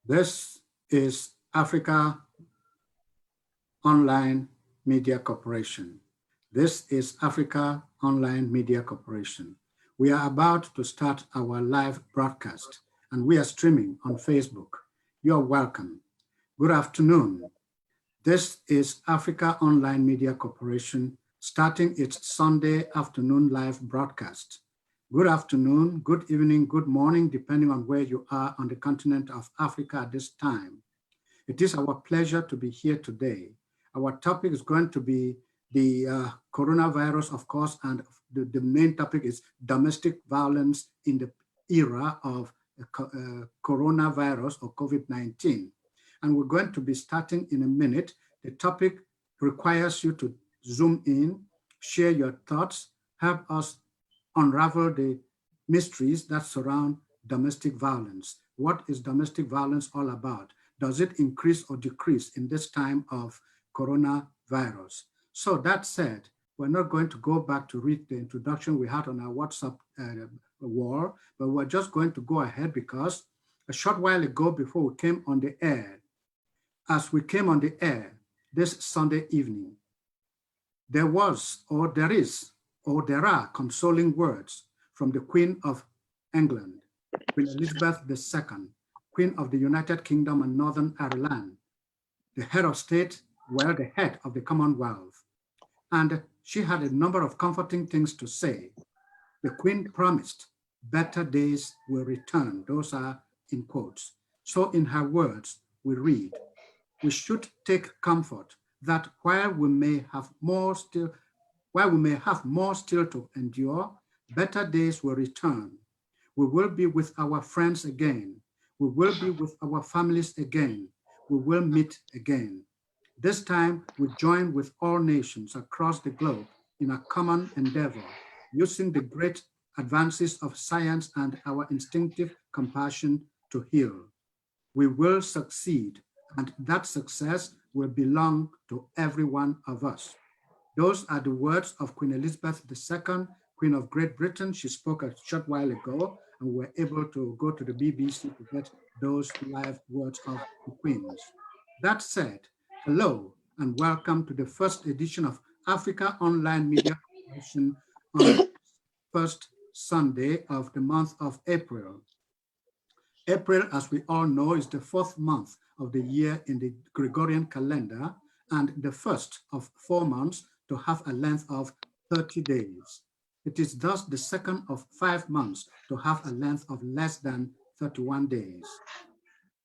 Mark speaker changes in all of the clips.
Speaker 1: This is Africa Online Media Corporation. This is Africa Online Media Corporation. We are about to start our live broadcast and we are streaming on Facebook. You're welcome. Good afternoon. This is Africa Online Media Corporation starting its Sunday afternoon live broadcast. Good afternoon, good evening, good morning, depending on where you are on the continent of Africa at this time. It is our pleasure to be here today. Our topic is going to be the coronavirus, of course, and the main topic is domestic violence in the era of coronavirus or COVID-19. And we're going to be starting in a minute. The topic requires you to zoom in, share your thoughts, help us unravel the mysteries that surround domestic violence. What is domestic violence all about? Does it increase or decrease in this time of coronavirus? So that said, we're not going to go back to read the introduction we had on our WhatsApp wall, but we're just going to go ahead because a short while ago before we came on the air, as we came on the air this Sunday evening, there was, or there is, or there are consoling words from the Queen of England, Queen Elizabeth II, Queen of the United Kingdom and Northern Ireland, the head of state, well, the head of the Commonwealth. And she had a number of comforting things to say. The Queen promised better days will return. Those are in quotes. So in her words, we read, we should take comfort that while we may have more still to endure, better days will return. We will be with our friends again. We will be with our families again. We will meet again. This time, we join with all nations across the globe in a common endeavor, using the great advances of science and our instinctive compassion to heal. We will succeed, and that success will belong to every one of us. Those are the words of Queen Elizabeth II, Queen of Great Britain. She spoke a short while ago, and we were able to go to the BBC to get those live words of the Queen's. That said, hello and welcome to the first edition of Africa Online Media Corporation on the first Sunday of the month of April. April, as we all know, is the fourth month of the year in the Gregorian calendar and the first of 4 months to have a length of 30 days. It is thus the second of 5 months to have a length of less than 31 days.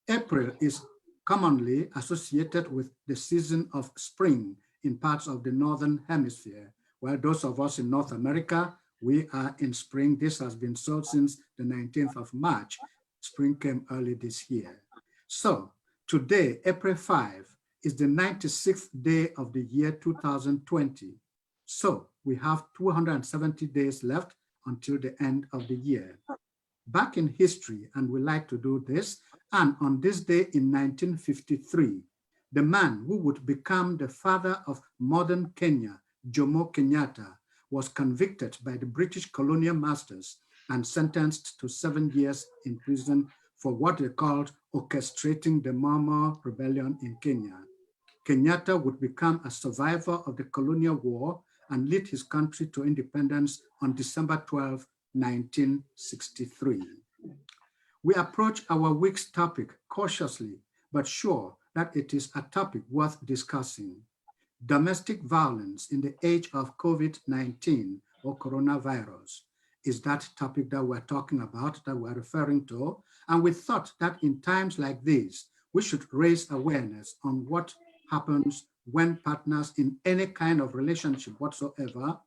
Speaker 1: April is commonly associated with the season of spring in parts of the Northern Hemisphere, while those of us in North America, we are in spring. This has been so since the 19th of March. Spring came early this year. So today, April 5, is the 96th day of the year 2020. So we have 270 days left until the end of the year. Back in history, and we like to do this, and on this day in 1953, the man who would become the father of modern Kenya, Jomo Kenyatta, was convicted by the British colonial masters and sentenced to 7 years in prison for what they called orchestrating the Mau Mau rebellion in Kenya. Kenyatta would become a survivor of the colonial war and lead his country to independence on December 12, 1963. We approach our week's topic cautiously, but sure that it is a topic worth discussing. Domestic violence in the age of COVID-19 or coronavirus is that topic that we're talking about, that we're referring to. And we thought that in times like these, we should raise awareness on what happens when partners in any kind of relationship whatsoever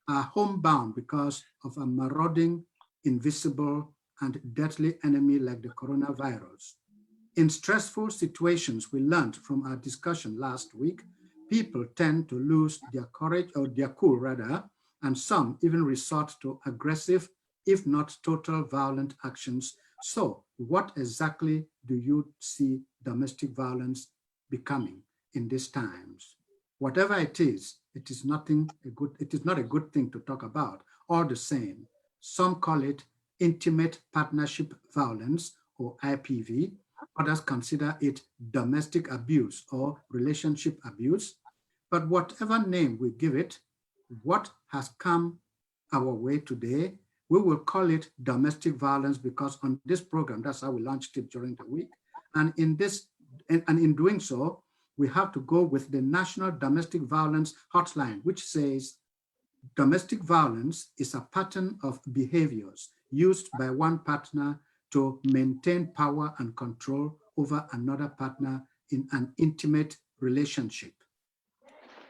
Speaker 1: are homebound because of a marauding, invisible, and deadly enemy like the coronavirus. In stressful situations, we learned from our discussion last week, people tend to lose their courage, or their cool rather, and some even resort to aggressive, if not total violent actions. So what exactly do you see domestic violence becoming in these times? Whatever it is not a good thing to talk about. All the same, some call it intimate partnership violence or IPV. Others consider it domestic abuse or relationship abuse. But whatever name we give it, what has come our way today, we will call it domestic violence, because on this program, that's how we launched it during the week. And in doing so, we have to go with the National Domestic Violence Hotline, which says domestic violence is a pattern of behaviors used by one partner to maintain power and control over another partner in an intimate relationship.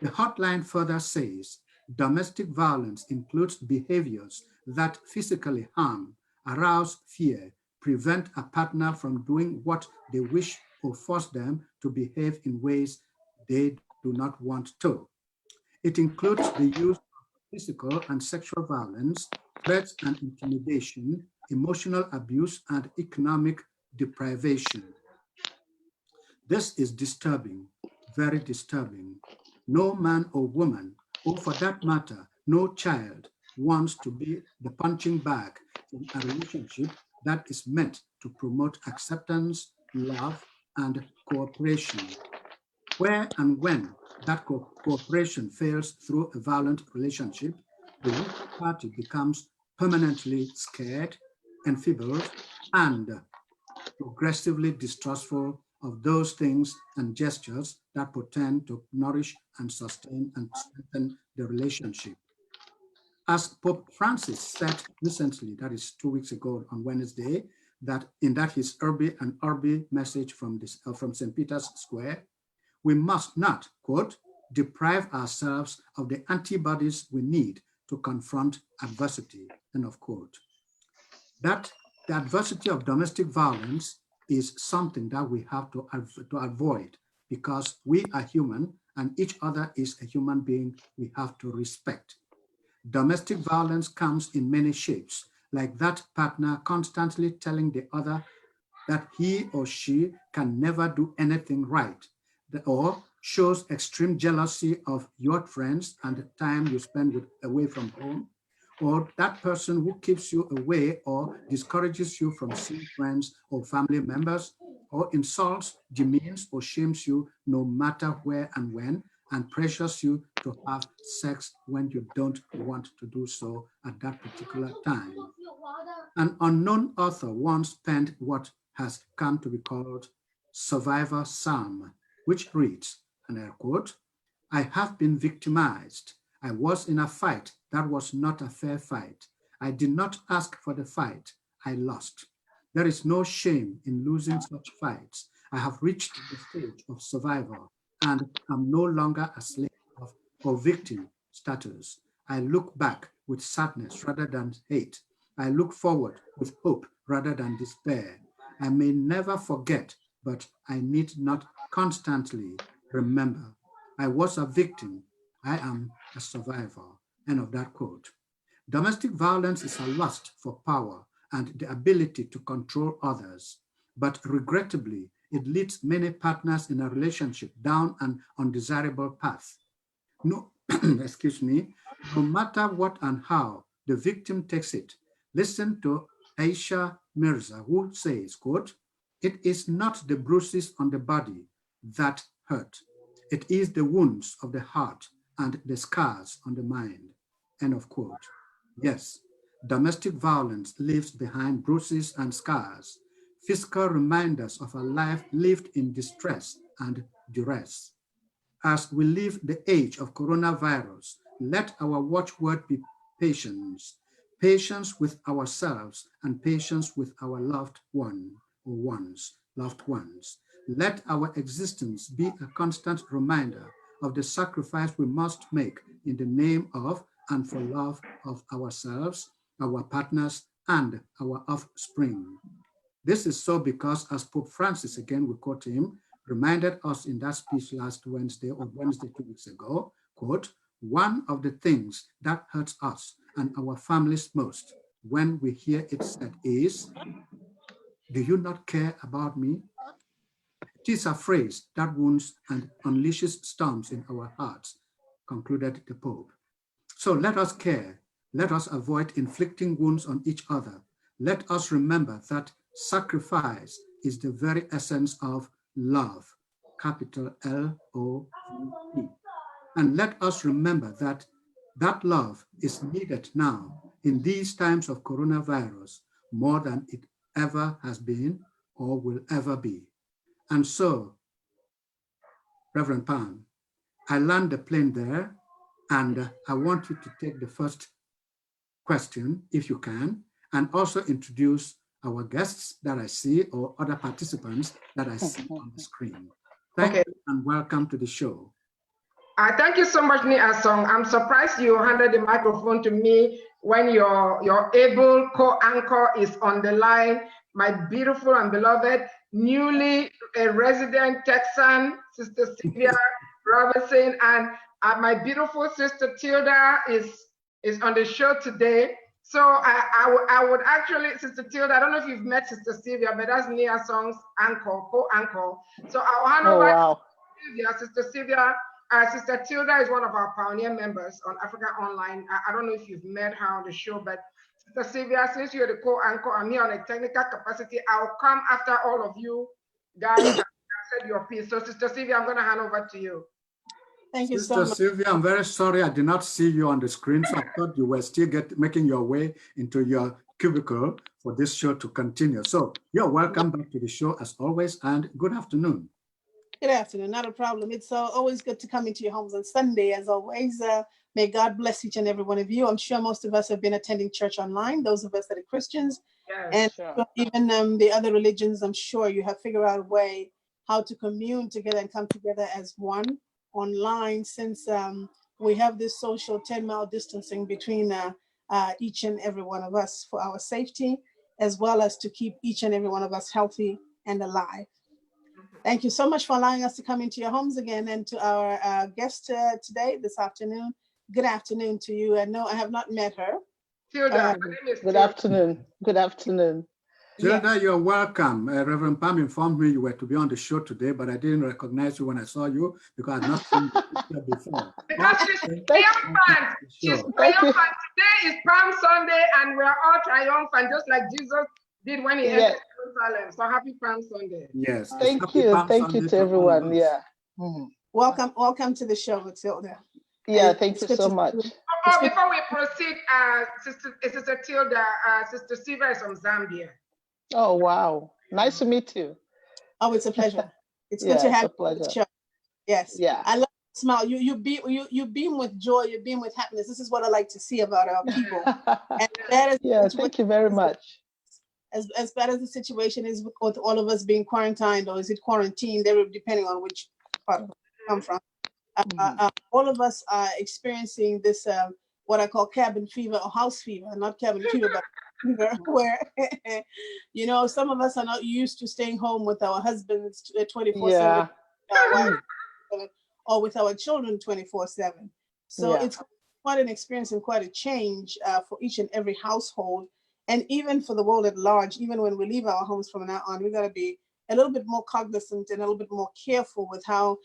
Speaker 1: The hotline further says domestic violence includes behaviors that physically harm, arouse fear, prevent a partner from doing what they wish, or force them to behave in ways they do not want to. It includes the use of physical and sexual violence, threats and intimidation, emotional abuse, and economic deprivation. This is disturbing, very disturbing. No man or woman, or for that matter, no child, wants to be the punching bag in a relationship that is meant to promote acceptance, love, and cooperation. Where and when that cooperation fails through a violent relationship, the weaker party becomes permanently scared, enfeebled, and progressively distrustful of those things and gestures that pretend to nourish and sustain and strengthen the relationship. As Pope Francis said recently, that is 2 weeks ago on Wednesday, that in that his Urbi and Orbi message from St. Peter's Square, we must not, quote, deprive ourselves of the antibodies we need to confront adversity, end of quote. That the adversity of domestic violence is something that we have to avoid, because we are human and each other is a human being we have to respect. Domestic violence comes in many shapes, like that partner constantly telling the other that he or she can never do anything right, or shows extreme jealousy of your friends and the time you spend away from home, or that person who keeps you away or discourages you from seeing friends or family members, or insults, demeans, or shames you no matter where and when, and pressures you to have sex when you don't want to do so at that particular time. An unknown author once penned what has come to be called Survivor Psalm, which reads, and I quote, I have been victimized. I was in a fight that was not a fair fight. I did not ask for the fight. I lost. There is no shame in losing such fights. I have reached the stage of survivor and am no longer a slave of or victim status. I look back with sadness rather than hate. I look forward with hope rather than despair. I may never forget, but I need not constantly remember. I was a victim. I am a survivor. End of that quote. Domestic violence is a lust for power and the ability to control others. But regrettably, it leads many partners in a relationship down an undesirable path. No, excuse me, no matter what and how the victim takes it, listen to Aisha Mirza, who says, quote, it is not the bruises on the body that hurt. It is the wounds of the heart and the scars on the mind, end of quote. Yes, domestic violence leaves behind bruises and scars, physical reminders of a life lived in distress and duress. As we live the age of coronavirus, let our watchword be patience, patience with ourselves and patience with our loved ones. Let our existence be a constant reminder of the sacrifice we must make in the name of and for love of ourselves, our partners, and our offspring. This is so because, as Pope Francis, again we quote him, reminded us in that speech last Wednesday or Wednesday 2 weeks ago, quote, one of the things that hurts us and our families most when we hear it said is, do you not care about me? It is a phrase that wounds and unleashes storms in our hearts, concluded the Pope. So let us care. Let us avoid inflicting wounds on each other. Let us remember that sacrifice is the very essence of love, capital L-O-V-E. And let us remember that that love is needed now in these times of coronavirus more than it ever has been or will ever be. And so, Reverend Pam, I land the plane there, and I want you to take the first question, if you can, and also introduce our guests that I see or other participants that I see on the screen. Thank you and welcome to the show.
Speaker 2: Thank you so much, Ni Asong. I'm surprised you handed the microphone to me when your able co-anchor is on the line. My beautiful and beloved, newly a resident Texan, Sister Sylvia Robertson, and my beautiful Sister Tilda is on the show today. So I would actually, Sister Tilda, I don't know if you've met Sister Sylvia, but that's Ni Asong's anchor, co-anchor. So I'll hand over to Sylvia. Sister Sylvia. Sister Tilda is one of our pioneer members on Africa Online. I don't know if you've met her on the show, but Sister Sylvia, since you're the co-anchor, I'm here on a technical capacity. I'll come after all of you guys have said your piece. So Sister Sylvia, I'm going to hand over to you.
Speaker 3: Thank you
Speaker 1: so much. Sister Sylvia, I'm very sorry I did not see you on the screen, so I thought you were still making your way into your cubicle for this show to continue. So you're welcome back to the show as always, and good afternoon.
Speaker 3: Good afternoon, not a problem. It's always good to come into your homes on Sunday, as always. May God bless each and every one of you. I'm sure most of us have been attending church online, those of us that are Christians. Yes, and sure. Even the other religions, I'm sure you have figured out a way how to commune together and come together as one online, since we have this social 10-mile distancing between each and every one of us for our safety, as well as to keep each and every one of us healthy and alive. Thank you so much for allowing us to come into your homes again, and to our guest today, this afternoon. Good afternoon to you. And no, I have not met her.
Speaker 2: Tilda,
Speaker 4: good afternoon. Good afternoon.
Speaker 1: Tilda, you're welcome. Reverend Pam informed me you were to be on the show today, but I didn't recognize you when I saw you because I've not seen you before.
Speaker 2: Because she's triumphant. She's triumphant. Today is Palm Sunday, and we're all triumphant, just like Jesus did when he entered Jerusalem. So happy Palm Sunday.
Speaker 1: Yes.
Speaker 4: Thank you. Thank you to everyone. Yeah.
Speaker 3: Welcome to the show, Tilda.
Speaker 4: Yeah, thank you so much.
Speaker 2: Before we proceed, Sister Tilda, Sister Siva is from Zambia.
Speaker 4: Oh, wow. Nice to meet you.
Speaker 3: Oh, it's a pleasure. It's good to have you on the show. Yes.
Speaker 4: Yeah.
Speaker 3: I love the smile. You beam with joy, you beam with happiness. This is what I like to see about our people. And that is
Speaker 4: thank you very much.
Speaker 3: As bad as the situation is with all of us being quarantined, or is it quarantined, depending on which part of it you come from. All of us are experiencing this, what I call cabin fever or house fever, not cabin fever, but fever, where, some of us are not used to staying home with our husbands 24/7, or with our children 24/7. So it's quite an experience and quite a change for each and every household. And even for the world at large, even when we leave our homes from now on, we got to be a little bit more cognizant and a little bit more careful with how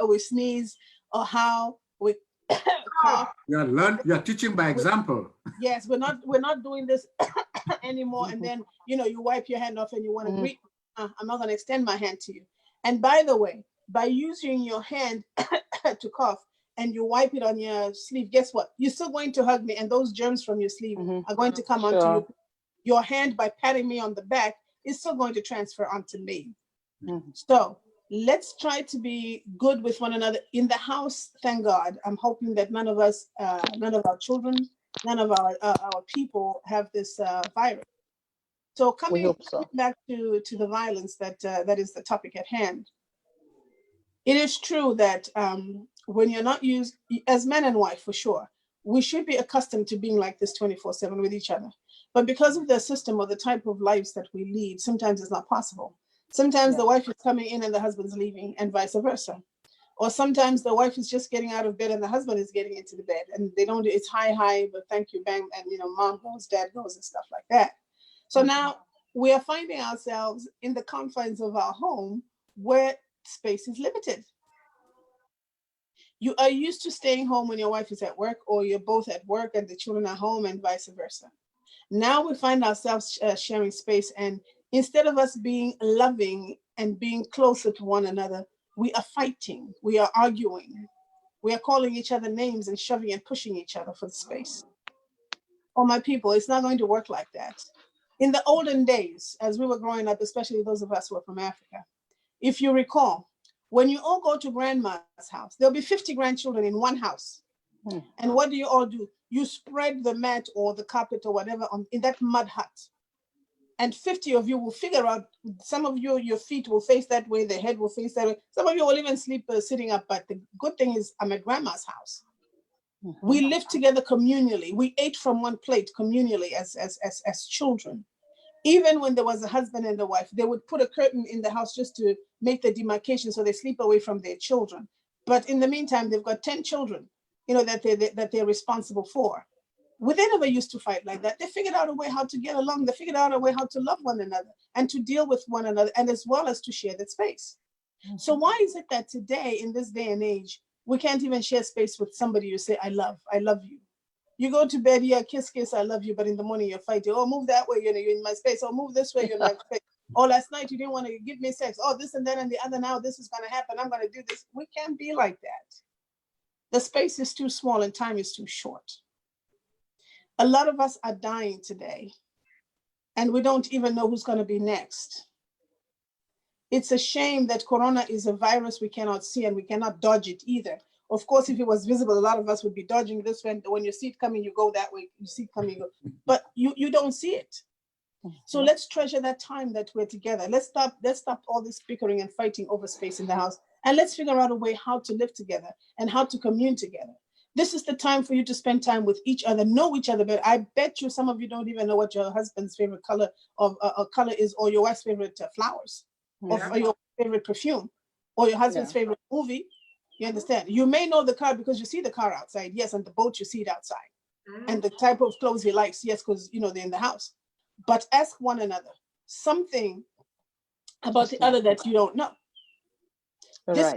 Speaker 3: we sneeze or how we cough.
Speaker 1: You're teaching by example.
Speaker 3: Yes, we're not doing this anymore. And then you wipe your hand off and you want to greet. I'm not going to extend my hand to you. And by the way, by using your hand to cough, and you wipe it on your sleeve, guess what? You're still going to hug me, and those germs from your sleeve are going to come onto you. Your hand, by patting me on the back, is still going to transfer onto me. So let's try to be good with one another in the house. Thank God. I'm hoping that none of us, none of our children, none of our people have this virus. So coming back to the violence that is the topic at hand. It is true that when you're not used, as man and wife for sure, we should be accustomed to being like this 24/7 with each other. But because of the system or the type of lives that we lead, sometimes it's not possible. Sometimes the wife is coming in and the husband's leaving, and vice versa. Or sometimes the wife is just getting out of bed and the husband is getting into the bed, and they don't, it's hi, but thank you, bang, and mom goes, dad goes, and stuff like that. So now we are finding ourselves in the confines of our home where space is limited. You are used to staying home when your wife is at work, or you're both at work and the children are home, and vice versa. Now we find ourselves sharing space, and Instead of us being loving and being closer to one another, we are fighting, we are arguing, we are calling each other names and shoving and pushing each other for the space. Oh, my people, it's not going to work like that. In the olden days, as we were growing up, especially those of us who are from Africa, if you recall, when you all go to grandma's house, there'll be 50 grandchildren in one house. And what do you all do? You spread the mat or the carpet or whatever in that mud hut. And 50 of you will figure out, some of you, your feet will face that way, the head will face that way. Some of you will even sleep sitting up, but the good thing is I'm at grandma's house. We lived together communally. We ate from one plate communally as children. Even when there was a husband and a wife, they would put a curtain in the house just to make the demarcation so they sleep away from their children. But in the meantime, they've got 10 children, that they're responsible for. They never used to fight like that. They figured out a way how to get along. They figured out a way how to love one another and to deal with one another, and as well as to share that space. So why is it that today, in this day and age, we can't even share space with somebody you say, I love you. You go to bed, yeah, kiss, I love you, but in the morning you're fighting. Oh, move that way, you're in my space. Oh, move this way, you're in my space. Oh, last night you didn't want to give me sex. Oh, this and that and the other, now this is going to happen. I'm going to do this. We can't be like that. The space is too small and time is too short. A lot of us are dying today, and we don't even know who's going to be next. It's a shame that Corona is a virus we cannot see, and we cannot dodge it either. Of course, if it was visible, a lot of us would be dodging this way. When you see it coming, you go that way. You see it coming, you go. But you don't see it. So let's treasure that time that we're together. Let's stop all this bickering and fighting over space in the house. And let's figure out a way how to live together and how to commune together. This is the time for you to spend time with each other, know each other better. I bet you some of you don't even know what your husband's favorite color is, or your wife's favorite flowers, or your favorite perfume, or your husband's favorite movie. You understand? You may know the car because you see the car outside, yes, and the boat you see it outside, and the type of clothes he likes, yes, because they're in the house. But ask one another something about the other that you don't know. This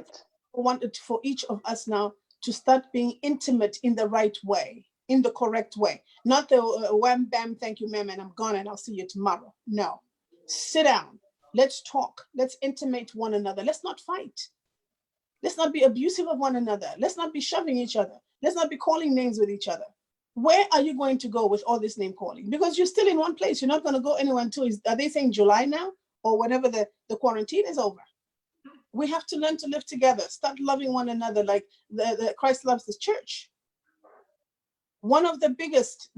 Speaker 3: wanted for each of us now to start being intimate in the right way, in the correct way. Not the wham, bam, thank you, ma'am, and I'm gone and I'll see you tomorrow. No. Sit down. Let's talk. Let's intimate one another. Let's not fight. Let's not be abusive of one another. Let's not be shoving each other. Let's not be calling names with each other. Where are you going to go with all this name calling? Because you're still in one place. You're not going to go anywhere until, are they saying July now? Or whenever the quarantine is over? We have to learn to live together. Start loving one another like the Christ loves the church. One of the biggest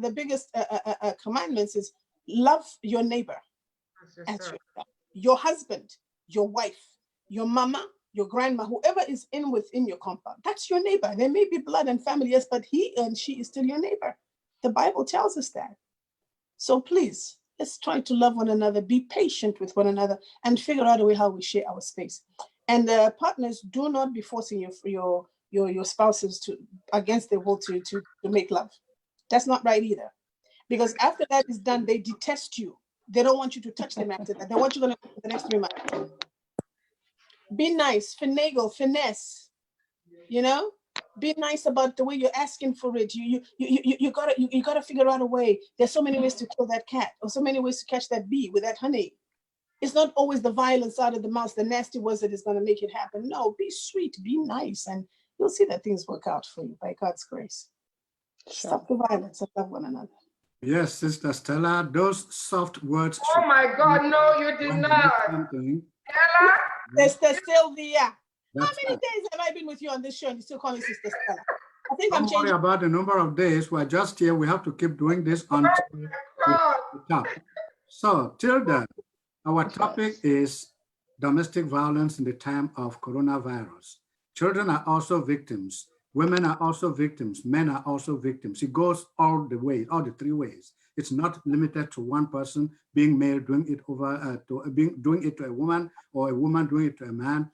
Speaker 3: commandments is love your neighbor as yourself. Your husband, your wife, your mama, your grandma, whoever is within your compound. That's your neighbor. There may be blood and family, yes, but he and she is still your neighbor. The Bible tells us that. So please, let's try to love one another, be patient with one another, and figure out a way how we share our space. And partners, do not be forcing your spouses against their will to make love. That's not right either. Because after that is done, they detest you. They don't want you to touch them after that. They want you to go for the next 3 months. Be nice, finagle, finesse, be nice about the way you're asking for it. You gotta figure out a way. There's so many ways to kill that cat, or so many ways to catch that bee with that honey. It's not always the violence out of the mouth, the nasty words that is going to make it happen. No, be sweet, be nice, and you'll see that things work out for you by God's grace. Sure. Stop the violence and love one another.
Speaker 1: Yes, Sister Stella, those soft words.
Speaker 2: Oh my God, no, you did not. Stella?
Speaker 3: Sister Sylvia. How many days have I been with you on this show and you still call me Sister Stella? I think
Speaker 1: Don't worry about the number of days. We're just here. We have to keep doing this until we stop. So, till then, our topic is domestic violence in the time of coronavirus. Children are also victims. Women are also victims. Men are also victims. It goes all the way, all the 3 ways. It's not limited to one person, being male doing it doing it to a woman, or a woman doing it to a man.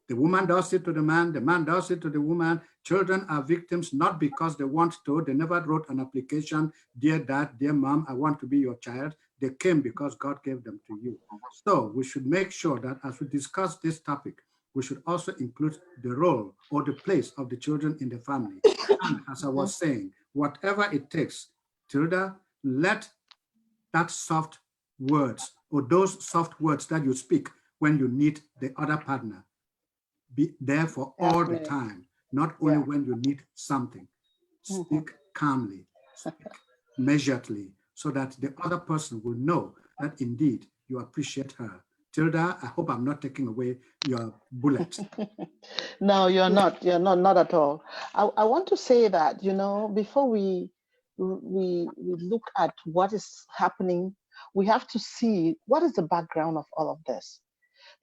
Speaker 1: The woman does it to the man does it to the woman. Children are victims not because they want to. They never wrote an application, dear dad, dear mom, I want to be your child. They came because God gave them to you. So we should make sure that as we discuss this topic, we should also include the role or the place of the children in the family. And as I was saying, whatever it takes, Tilda, let that soft words or those soft words that you speak when you need the other partner. Be there for all the time, not only when you need something. Speak calmly, speak measuredly, so that the other person will know that indeed you appreciate her. Tilda, I hope I'm not taking away your bullet.
Speaker 4: No, you're not. You're not at all. I want to say that, before we look at what is happening, we have to see what is the background of all of this.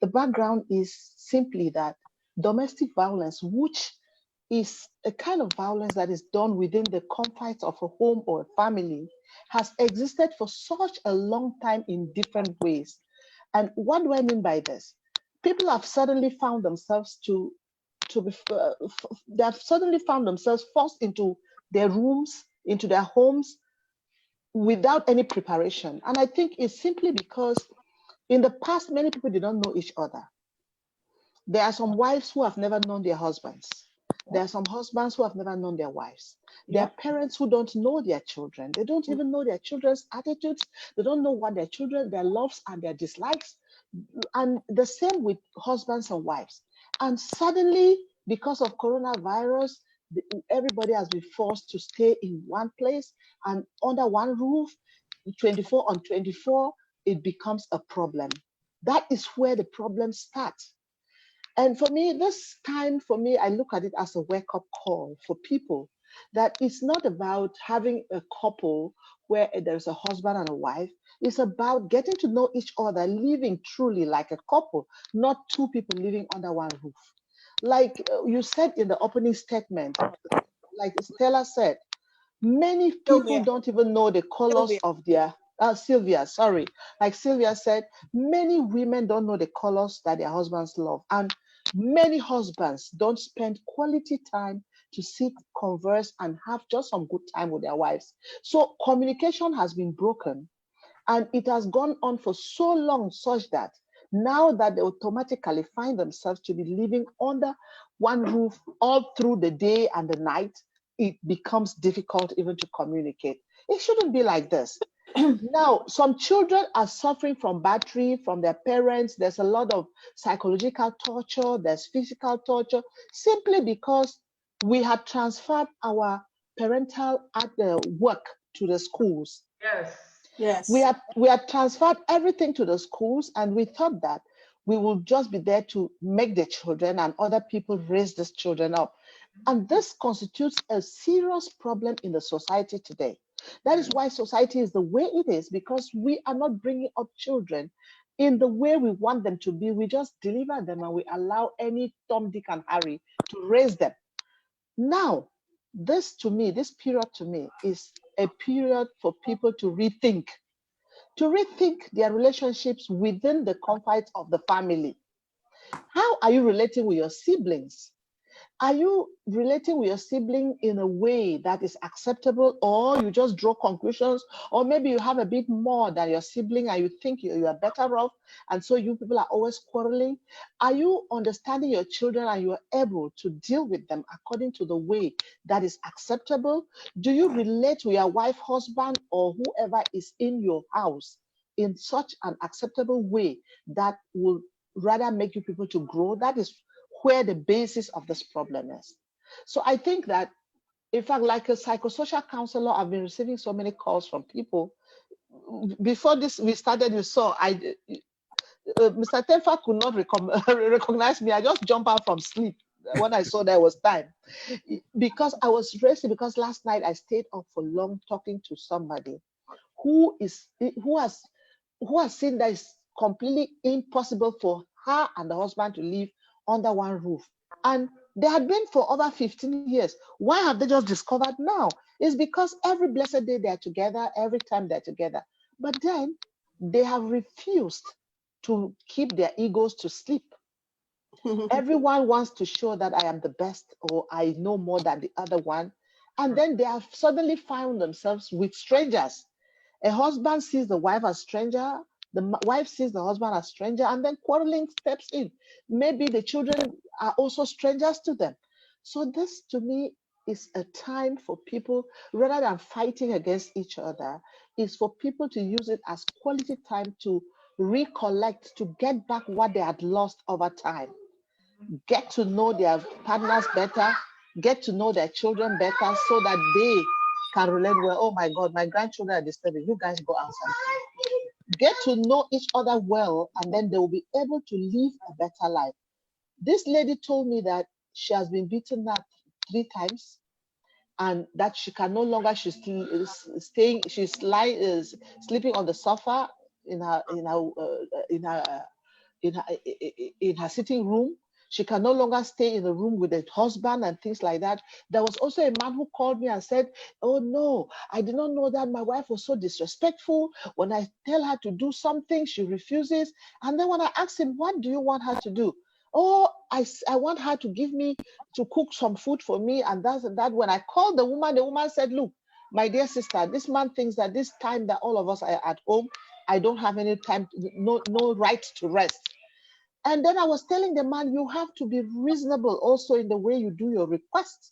Speaker 4: The background is simply that domestic violence, which is a kind of violence that is done within the confines of a home or a family, has existed for such a long time in different ways. And what do I mean by this? People have suddenly found themselves they have suddenly found themselves forced into their rooms, into their homes, without any preparation. And I think it's simply because in the past, many people did not know each other. There are some wives who have never known their husbands. There are some husbands who have never known their wives. There are parents who don't know their children. They don't even know their children's attitudes. They don't know what their loves and their dislikes. And the same with husbands and wives. And suddenly, because of coronavirus, everybody has been forced to stay in one place and under one roof, 24 on 24, it becomes a problem. That is where the problem starts. And for me, this time, I look at it as a wake-up call for people, that it's not about having a couple where there's a husband and a wife. It's about getting to know each other, living truly like a couple, not two people living under one roof. Like you said in the opening statement, like Stella said, many people don't even know the colors of their Sylvia, sorry. Like Sylvia said, many women don't know the colors that their husbands love. And many husbands don't spend quality time to sit, converse, and have just some good time with their wives. So communication has been broken. And it has gone on for so long, such that now that they automatically find themselves to be living under one roof all through the day and the night, it becomes difficult even to communicate. It shouldn't be like this. Now, some children are suffering from battery from their parents. There's a lot of psychological torture, there's physical torture, simply because we have transferred our parental work to the schools.
Speaker 2: Yes.
Speaker 4: We have transferred everything to the schools, and we thought that we will just be there to make the children and other people raise these children up. And this constitutes a serious problem in the society today. That is why society is the way it is, because we are not bringing up children in the way we want them to be. We just deliver them and we allow any Tom, Dick, and Harry to raise them. Now, this period to me is a period for people to rethink their relationships within the confines of the family. How are you relating with your siblings? Are you relating with your sibling in a way that is acceptable, or you just draw conclusions, or maybe you have a bit more than your sibling and you think you are better off, and so you people are always quarreling? Are you understanding your children and you are able to deal with them according to the way that is acceptable? Do you relate with your wife, husband, or whoever is in your house in such an acceptable way that will rather make you people to grow? That is where the basis of this problem is. So I think that, in fact, like a psychosocial counselor, I've been receiving so many calls from people. Before this we started, you saw Mr. Tenfa could not recognize me. I just jumped out from sleep when I saw there was time, because I was racing, because last night I stayed up for long talking to somebody who has seen that it's completely impossible for her and the husband to live under one roof. And they had been for over 15 years. Why have they just discovered now? It's because every blessed day they're together, every time they're together. But then they have refused to keep their egos to sleep. Everyone wants to show that I am the best, or I know more than the other one. And then they have suddenly found themselves with strangers. A husband sees the wife as stranger, the wife sees the husband as stranger, and then quarreling steps in. Maybe the children are also strangers to them. So this, to me, is a time for people, rather than fighting against each other, is for people to use it as quality time to recollect, to get back what they had lost over time, get to know their partners better, get to know their children better, so that they can relate well. Oh my God, my grandchildren are disturbing. You guys go outside. Get to know each other well, and then they will be able to live a better life. This lady told me that she has been beaten up 3 times, and that she can no longer, she's staying, she's lying, is sleeping on the sofa in her in her sitting room. She can no longer stay in the room with the husband and things like that. There was also a man who called me and said, oh no, I did not know that my wife was so disrespectful. When I tell her to do something, she refuses. And then when I asked him, what do you want her to do? Oh, I want her to give me, to cook some food for me, and that's and that. When I called the woman said, look, my dear sister, this man thinks that this time that all of us are at home, I don't have any time, no right to rest. And then I was telling the man, you have to be reasonable also in the way you do your requests.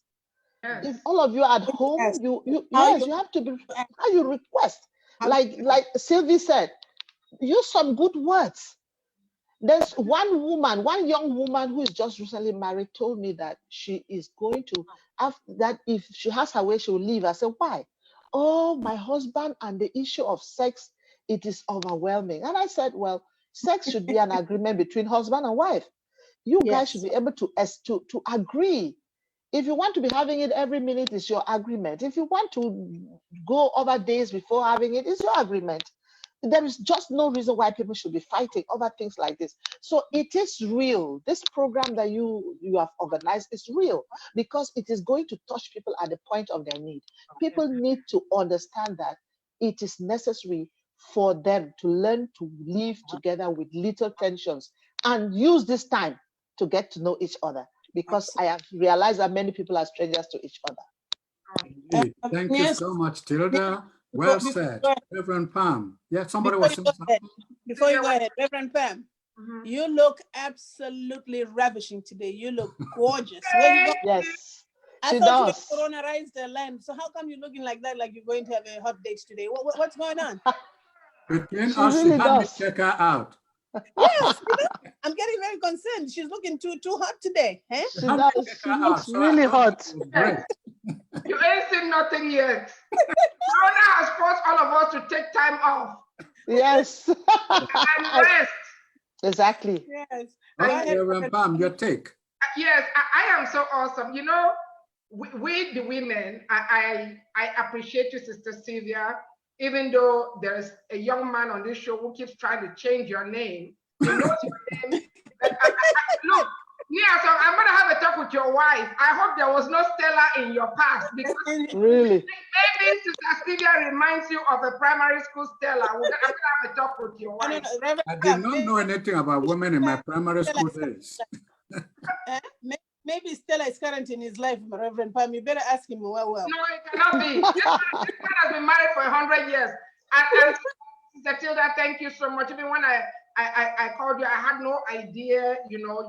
Speaker 2: Yes.
Speaker 4: If all of you are at home, you have to be how you request. Like Sylvie said, use some good words. There's one young woman who is just recently married told me that she is going to, after that, if she has her way, she will leave. I said, why? Oh, my husband and the issue of sex, it is overwhelming. And I said, well, sex should be an agreement between husband and wife. You guys should be able to agree. If you want to be having it every minute, it's your agreement. If you want to go over days before having it, it's your agreement. There is just no reason why people should be fighting over things like this. So it is real. This program that you have organized is real, because it is going to touch people at the point of their need. People need to understand that it is necessary for them to learn to live together with little tensions and use this time to get to know each other, because I have realized that many people are strangers to each other.
Speaker 1: Indeed. Thank you so much, Tilda. Well said. Reverend Pam. Yeah, somebody was saying something.
Speaker 3: Before you go ahead, Reverend Pam, you look absolutely ravishing today. You look gorgeous. Where you going?
Speaker 4: Yes,
Speaker 3: I thought you were coronarized the land. So how come you're looking like that, like you're going to have a hot date today? What's going on?
Speaker 1: Between us, she had me check her out.
Speaker 3: Yes, I'm getting very concerned. She's looking too hot today. Eh?
Speaker 4: She does. She looks really hot.
Speaker 2: Great. You ain't seen nothing yet. Corona has forced all of us to take time off.
Speaker 4: Yes.
Speaker 2: And rest.
Speaker 4: Exactly.
Speaker 3: Yes.
Speaker 1: Okay, Reverend Pam, your take.
Speaker 2: Yes, I am so awesome. You know, we the women, I appreciate you, Sister Sylvia, even though there's a young man on this show who keeps trying to change your name. He knows your name. Look, yeah, so I'm going to have a talk with your wife. I hope there was no Stella in your past, because
Speaker 4: really,
Speaker 2: maybe Sister Sylvia reminds you of a primary school Stella. I'm going to have a talk with your wife.
Speaker 1: I did not know anything about women in my primary school days.
Speaker 3: Maybe Stella is current in his life, Reverend Pam. You better ask him well.
Speaker 2: No, it cannot be. This man has been married for 100 years. And Sister Tilda, thank you so much. Even when I called you, I had no idea, you know,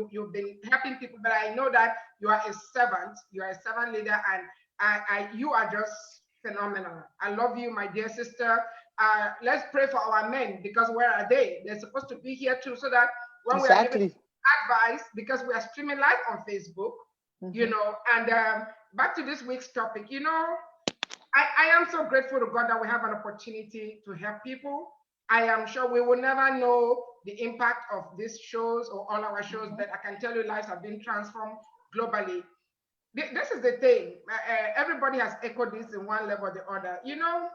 Speaker 2: you've been helping people, but I know that you are a servant. You are a servant leader, and you are just phenomenal. I love you, my dear sister. Let's pray for our men, because where are they? They're supposed to be here too, so that when we are giving advice, because we are streaming live on Facebook, you know. And back to this week's topic, you know, I am so grateful to God that we have an opportunity to help people. I am sure we will never know the impact of these shows or all our shows, but I can tell you lives have been transformed globally. This is the thing. Everybody has echoed this in one level or the other. You know,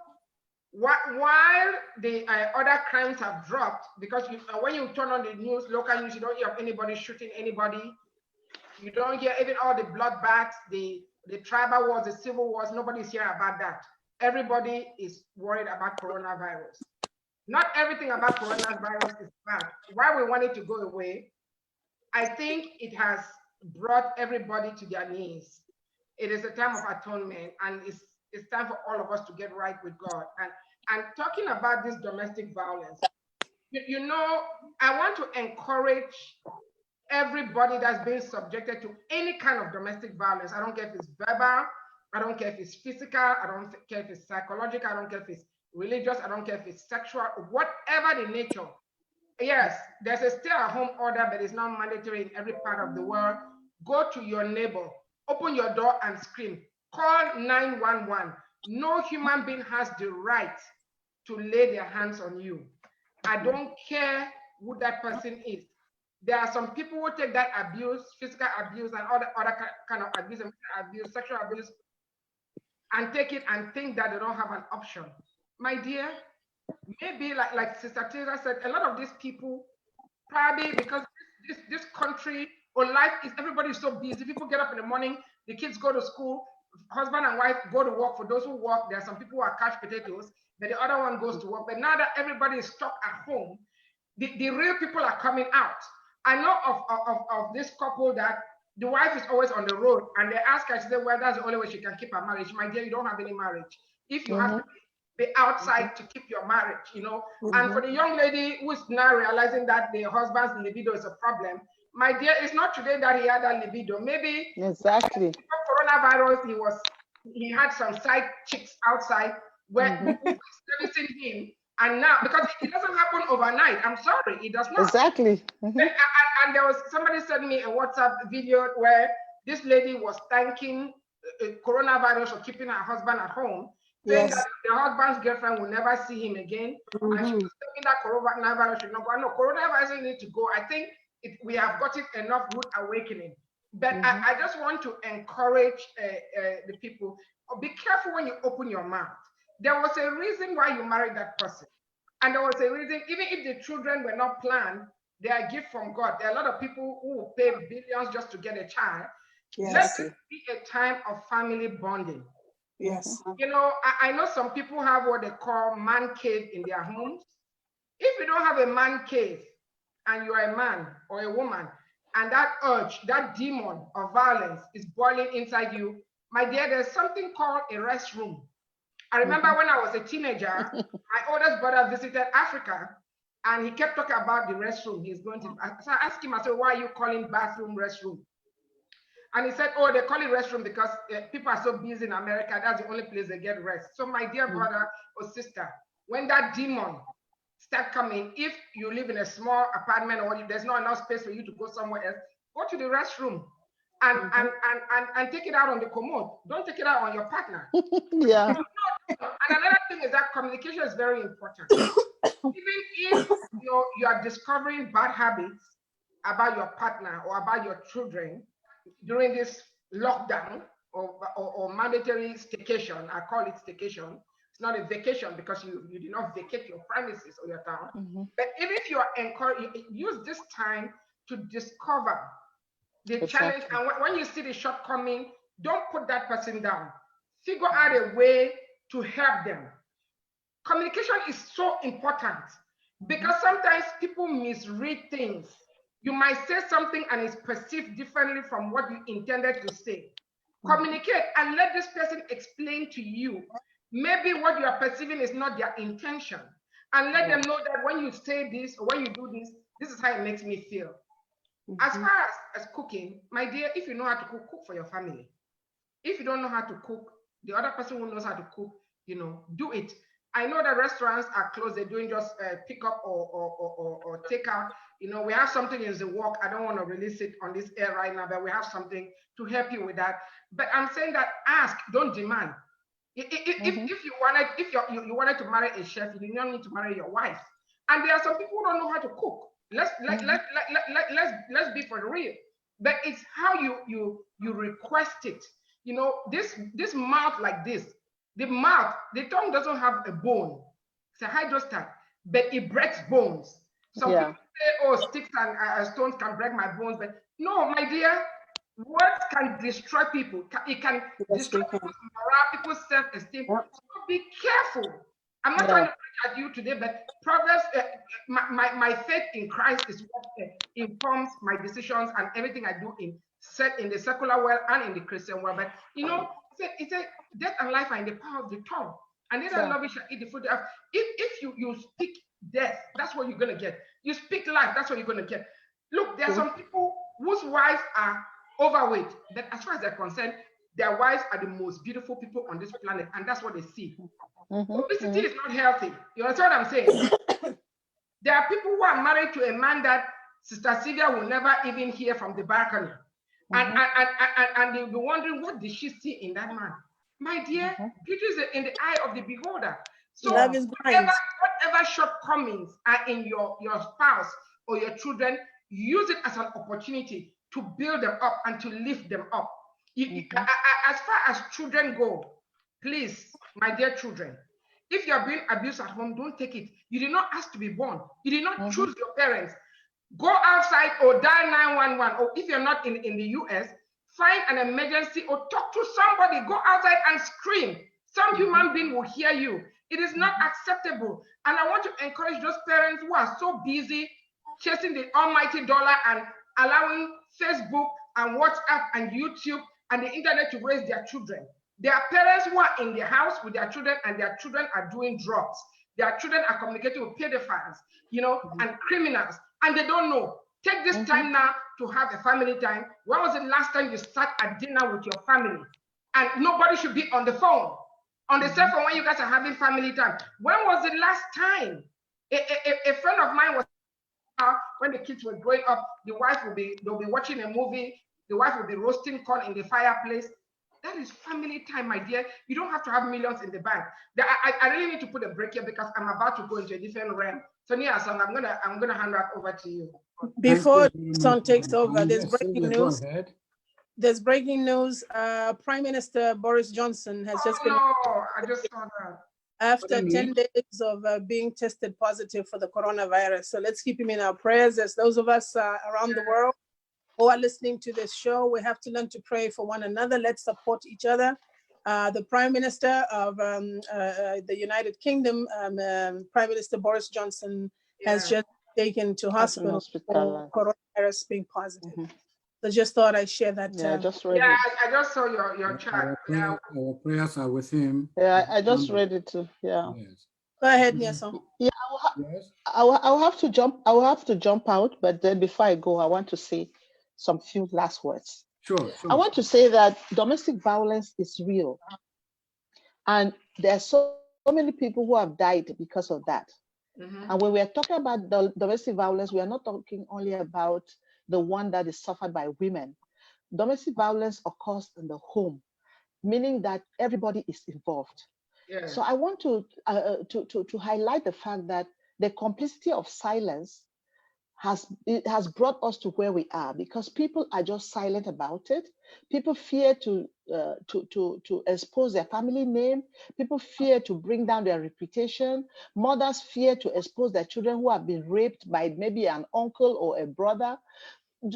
Speaker 2: while the other crimes have dropped, because when you turn on the news, local news, you don't hear of anybody shooting anybody. You don't hear even all the bloodbaths, the tribal wars, the civil wars. Nobody's hearing about that. Everybody is worried about coronavirus. Not everything about coronavirus is bad. Why we want it to go away, I think it has brought everybody to their knees. It is a time of atonement, and it's time for all of us to get right with God. And talking about this domestic violence, you know, I want to encourage everybody that's been subjected to any kind of domestic violence. I don't care if it's verbal, I don't care if it's physical, I don't care if it's psychological, I don't care if it's religious, I don't care if it's sexual, whatever the nature. Yes, there's a stay-at-home order, but it's not mandatory in every part of the world. Go to your neighbor, open your door and scream. Call 911. No human being has the right to lay their hands on you. I don't care who that person is. There are some people who take that abuse, physical abuse, and other kind of abuse, sexual abuse, and take it and think that they don't have an option. My dear, maybe like Sister Taylor said, a lot of these people probably because this country or life is everybody is so busy. People get up in the morning, the kids go to school, husband and wife go to work. For those who work, there are some people who are couch potatoes, but the other one goes to work. But now that everybody is stuck at home, the real people are coming out. I know of this couple that the wife is always on the road, and they ask her, she said, well, that's the only way she can keep her marriage. My dear, you don't have any marriage. If you have to be outside to keep your marriage, you know. And for the young lady who's now realizing that the husband's libido is a problem, my dear, it's not today that he had that libido. Maybe
Speaker 4: exactly
Speaker 2: coronavirus, he had some side chicks outside where people were servicing him. And now, because it doesn't happen overnight, I'm sorry, it does not.
Speaker 4: Exactly.
Speaker 2: And there was somebody sent me a WhatsApp video where this lady was thanking coronavirus for keeping her husband at home, saying that the husband's girlfriend will never see him again. And she was saying that coronavirus should not go. No, coronavirus doesn't need to go. I think we have gotten enough rude awakening. But I just want to encourage the people, be careful when you open your mouth. There was a reason why you married that person. And there was a reason, even if the children were not planned, they are a gift from God. There are a lot of people who will pay billions just to get a child. Let it be a time of family bonding.
Speaker 3: Yes.
Speaker 2: You know, I know some people have what they call man cave in their homes. If you don't have a man cave and you are a man or a woman, and that urge, that demon of violence is boiling inside you, my dear, there's something called a restroom. I remember when I was a teenager, my oldest brother visited Africa, and he kept talking about the restroom he's going to. So I asked him, I said, why are you calling bathroom restroom? And he said, oh, they call it restroom because people are so busy in America, that's the only place they get rest. So my dear brother or sister, when that demon start coming, if you live in a small apartment or there's not enough space for you to go somewhere else, go to the restroom and take it out on the commode. Don't take it out on your partner.
Speaker 4: Yeah.
Speaker 2: And another thing is that communication is very important. Even if you are discovering bad habits about your partner or about your children during this lockdown or mandatory staycation, I call it staycation. It's not a vacation because you did not vacate your premises or your town. But even if you are encouraged, use this time to discover the challenge. And when you see the shortcoming, don't put that person down. Figure out a way to help them. Communication is so important because sometimes people misread things. You might say something and it's perceived differently from what you intended to say. Communicate and let this person explain to you. Maybe what you are perceiving is not their intention. And let them know that when you say this or when you do this, this is how it makes me feel. As far as cooking, my dear, if you know how to cook, cook for your family. If you don't know how to cook, the other person who knows how to cook, do it. I know that restaurants are closed. They're doing just pick up or take out. We have something in the work. I don't want to release it on this air right now, but we have something to help you with that. But I'm saying that ask, don't demand. If you wanted to marry a chef, you do not need to marry your wife. And there are some people who don't know how to cook. Let's be for real. But it's how you request it. This mouth like this, the tongue doesn't have a bone. It's a hydrostat, but it breaks bones. Some people say, oh, sticks and stones can break my bones. But no, my dear, words can destroy people. It can destroy people's morale, people's self-esteem. So be careful. I'm not trying to preach at you today, but Proverbs, my faith in Christ is what informs my decisions and everything I do in the secular world and in the Christian world. But it's a death and life are in the power of the tongue. And they that love it shall eat the fruit thereof. If you speak death, that's what you're gonna get. You speak life, that's what you're gonna get. Look, there are some people whose wives are overweight, but as far as they're concerned, their wives are the most beautiful people on this planet, and that's what they see. Obesity is not healthy. You understand what I'm saying? There are people who are married to a man that Sister Sylvia will never even hear from the balcony. And they'll be wondering, what did she see in that man? My dear, beauty is in the eye of the beholder. So
Speaker 3: love is blind.
Speaker 2: whatever shortcomings are in your spouse or your children, use it as an opportunity to build them up and to lift them up. As far as children go, please, my dear children, if you are being abused at home, don't take it. You did not ask to be born. You did not choose your parents. Go outside or dial 911. Or if you're not in the US, find an emergency or talk to somebody. Go outside and scream. Some human being will hear you. It is not acceptable. And I want to encourage those parents who are so busy chasing the almighty dollar and allowing Facebook and WhatsApp and YouTube and the internet to raise their children. There are parents who are in the house with their children and their children are doing drugs. Their children are communicating with pedophiles, and criminals, and they don't know. Take this time now to have a family time. When was the last time you sat at dinner with your family? And nobody should be on the phone, on the cell phone when you guys are having family time. When was the last time? A friend of mine was, when the kids were growing up, they'll be watching a movie, the wife will be roasting corn in the fireplace. That is family time, my dear. You don't have to have millions in the bank. I really need to put a break here because I'm about to go into a different realm. So Asong, I'm gonna hand that over to you.
Speaker 3: Before Son takes over, there's
Speaker 1: Yes,
Speaker 3: breaking
Speaker 1: Sylvia,
Speaker 3: news.
Speaker 1: go ahead.
Speaker 3: There's breaking news. Prime Minister Boris Johnson has just been.
Speaker 2: No, I just saw that.
Speaker 3: After 10 days of being tested positive for the coronavirus. So let's keep him in our prayers. As those of us around the world who are listening to this show, we have to learn to pray for one another. Let's support each other. The Prime Minister of the United Kingdom, Prime Minister Boris Johnson, has just taken to hospital for coronavirus being positive. So just thought I'd share that.
Speaker 4: I just read it.
Speaker 2: I just saw your chat.
Speaker 1: Our prayers are with him.
Speaker 4: Yeah, I just read it too. Yeah.
Speaker 1: Yes.
Speaker 3: Go ahead, Nyesom.
Speaker 4: Yeah, I'll have to jump. I will have to jump out, but then before I go, I want to say some few last words.
Speaker 1: Sure.
Speaker 4: I want to say that domestic violence is real, and there are so many people who have died because of that. And when we are talking about the domestic violence, we are not talking only about the one that is suffered by women. Domestic violence occurs in the home, meaning that everybody is involved. Yeah. So I want to highlight the fact that the complicity of silence has brought us to where we are, because people are just silent about it. People fear to expose their family name. People fear to bring down their reputation. Mothers fear to expose their children who have been raped by maybe an uncle or a brother.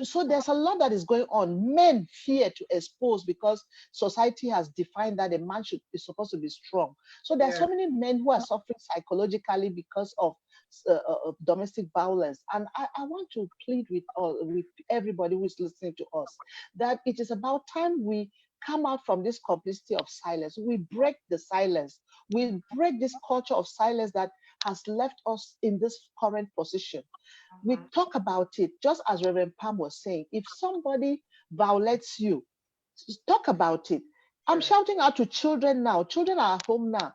Speaker 4: So there's a lot that is going on. Men fear to expose because society has defined that a man is supposed to be strong. So there are so many men who are suffering psychologically because of domestic violence. And I want to plead with everybody who is listening to us that it is about time we come out from this complicity of silence. We break the silence. We break this culture of silence that has left us in this current position. We talk about it, just as Reverend Pam was saying. If somebody violates you, talk about it. I'm shouting out to children now. Children are at home now.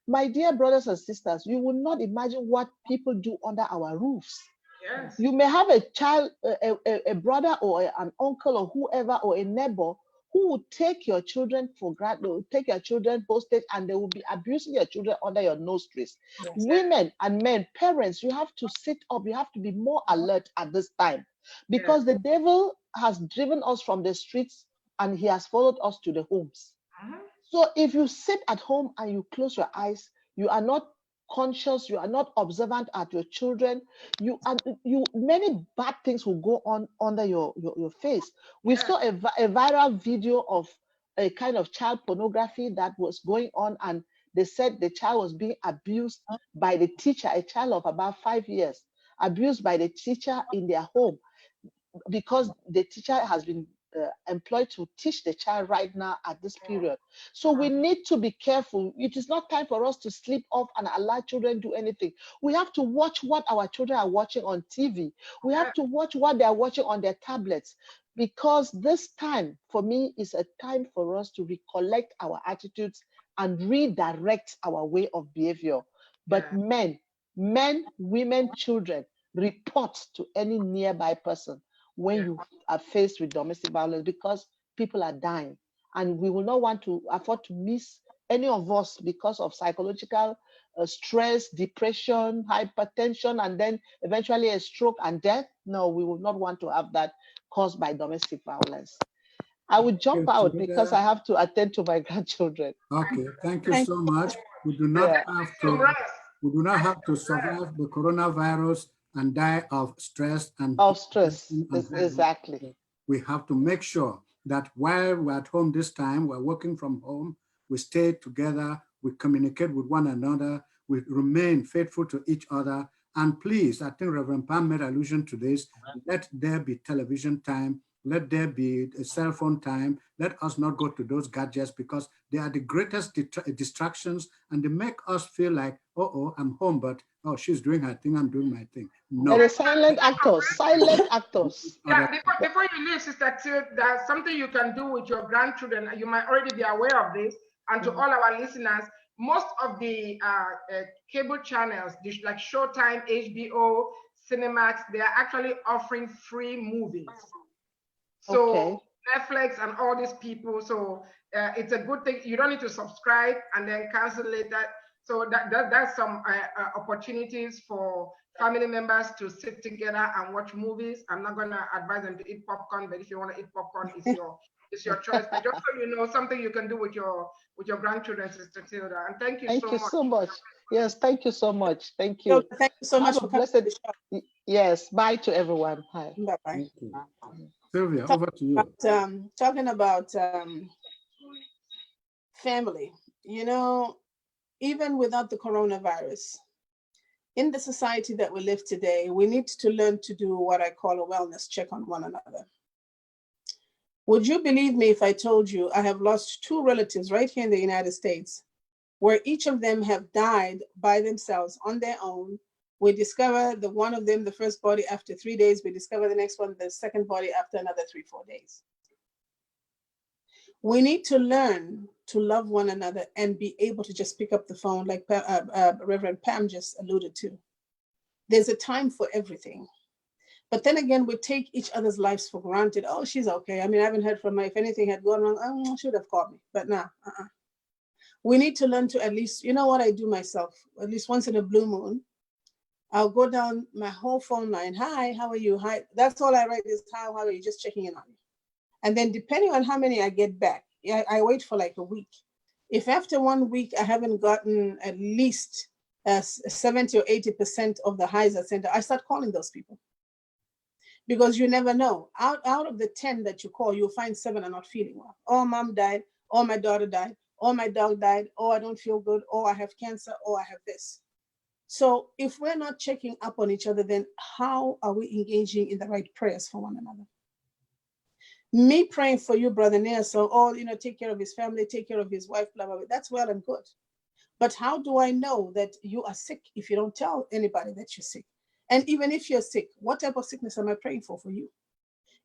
Speaker 4: My dear brothers and sisters, you will not imagine what people do under our roofs. Yes. You may have a child, a brother or an uncle or whoever or a neighbor who will take your children for granted, will take your children hostage, and they will be abusing your children under your nostrils. Yes. Women and men, parents, you have to sit up. You have to be more alert at this time, because the devil has driven us from the streets and he has followed us to the homes. So if you sit at home and you close your eyes, you are not conscious, you are not observant at your children, many bad things will go on under your face. We saw a viral video of a kind of child pornography that was going on, and they said the child was being abused by the teacher, a child of about 5 years, abused by the teacher in their home, because the teacher has been employed to teach the child right now at this period. So we need to be careful. It is not time for us to sleep off and allow children do anything. We have to watch what our children are watching on TV. We have to watch what they are watching on their tablets, because this time for me is a time for us to recollect our attitudes and redirect our way of behavior. But men, Men, women, children, report to any nearby person when you are faced with domestic violence, because people are dying. And we will not want to afford to miss any of us because of psychological stress, depression, hypertension, and then eventually a stroke and death. No, we will not want to have that caused by domestic violence. I will jump out because I have to attend to my grandchildren.
Speaker 1: Okay, thank you so much. We do not have to survive the coronavirus and die of stress and
Speaker 4: exactly.
Speaker 1: We have to make sure that while we're at home this time, we're working from home, we stay together, we communicate with one another, we remain faithful to each other. And please, I think Reverend Pam made allusion to this, let there be television time, let there be a cell phone time. Let us not go to those gadgets because they are the greatest distractions, and they make us feel like, oh, I'm home, but oh, she's doing her thing, I'm doing my thing. No.
Speaker 4: They're silent actors, silent actors.
Speaker 2: Yeah, before you leave, Sister Till, there's something you can do with your grandchildren. You might already be aware of this. And to all our listeners, most of the cable channels, like Showtime, HBO, Cinemax, they are actually offering free movies. So Netflix and all these people, so it's a good thing. You don't need to subscribe and then cancel later. So that's some opportunities for family members to sit together and watch movies. I'm not gonna advise them to eat popcorn, but if you want to eat popcorn, it's your choice. But just so you know, something you can do with your grandchildren, Sister Tilda. And thank you so much.
Speaker 4: Yes, thank you so much. Thank you.
Speaker 3: Thank you so much for coming to the show.
Speaker 4: Yes, bye to everyone. Hi.
Speaker 3: Bye-bye.
Speaker 1: Sylvia, over to you.
Speaker 3: Talking about family, you know, even without the coronavirus, in the society that we live today, we need to learn to do what I call a wellness check on one another. Would you believe me if I told you I have lost 2 relatives right here in the United States, where each of them have died by themselves on their own? We discover the one of them, the first body, after 3 days. We discover the next one, the second body, after another 3-4 days. We need to learn to love one another and be able to just pick up the phone, like Reverend Pam just alluded to. There's a time for everything. But then again, we take each other's lives for granted. Oh, she's okay. I mean, I haven't heard from her. If anything had gone wrong, she would have called me. But nah, We need to learn to at least, you know what I do myself, at least once in a blue moon, I'll go down my whole phone line. Hi, how are you? Hi. That's all I write is, how are you? Just checking in on you. And then depending on how many I get back, I wait for like a week. If after 1 week, I haven't gotten at least 70 or 80% of the highs I sent, I start calling those people. Because you never know. Out of the 10 that you call, you'll find 7 are not feeling well. Oh, mom died. Oh, my daughter died. Oh, my dog died. Oh, I don't feel good. Oh, I have cancer. Oh, I have this. So if we're not checking up on each other, then how are we engaging in the right prayers for one another? Me praying for you, Brother Nia, so, take care of his family, take care of his wife, blah, blah, blah. That's well and good. But how do I know that you are sick if you don't tell anybody that you're sick? And even if you're sick, what type of sickness am I praying for you?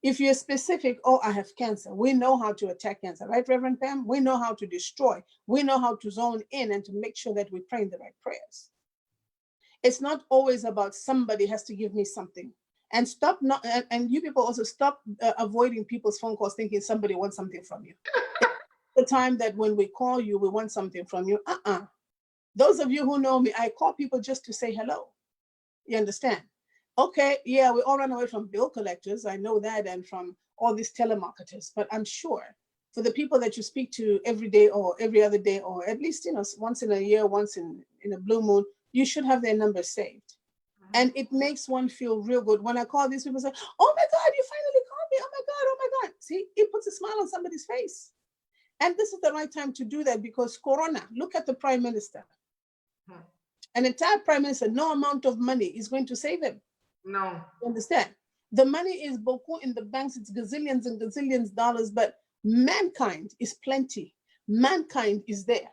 Speaker 3: If you're specific, oh, I have cancer, we know how to attack cancer, right, Reverend Pam? We know how to destroy. We know how to zone in and to make sure that we pray the right prayers. It's not always about somebody has to give me something. And stop and you people also stop avoiding people's phone calls thinking somebody wants something from you. The time that when we call you, we want something from you. Those of you who know me, I call people just to say hello. You understand? Okay, yeah, we all run away from bill collectors. I know that, and from all these telemarketers. But I'm sure for the people that you speak to every day or every other day, or at least, once in a year, once in a blue moon, you should have their number saved. And it makes one feel real good. When I call these people, say, oh my God, you finally called me. Oh my God, oh my God. See, it puts a smile on somebody's face. And this is the right time to do that because Corona, look at the Prime Minister. An entire Prime Minister, no amount of money is going to save him.
Speaker 2: No.
Speaker 3: You understand? The money is beaucoup in the banks, it's gazillions and gazillions dollars, but mankind is plenty. Mankind is there.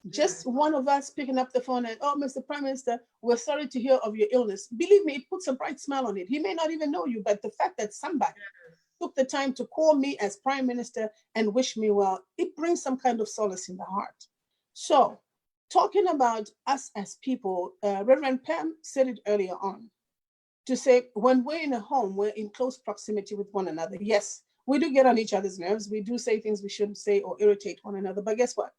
Speaker 3: Just one of us picking up the phone and, oh, Mr. Prime Minister, we're sorry to hear of your illness. Believe me, it puts a bright smile on it. He may not even know you, but the fact that somebody took the time to call me as Prime Minister and wish me well, it brings some kind of solace in the heart. So talking about us as people, Reverend Pam said it earlier on, to say when we're in a home, we're in close proximity with one another. Yes, we do get on each other's nerves. We do say things we shouldn't say or irritate one another. But guess what?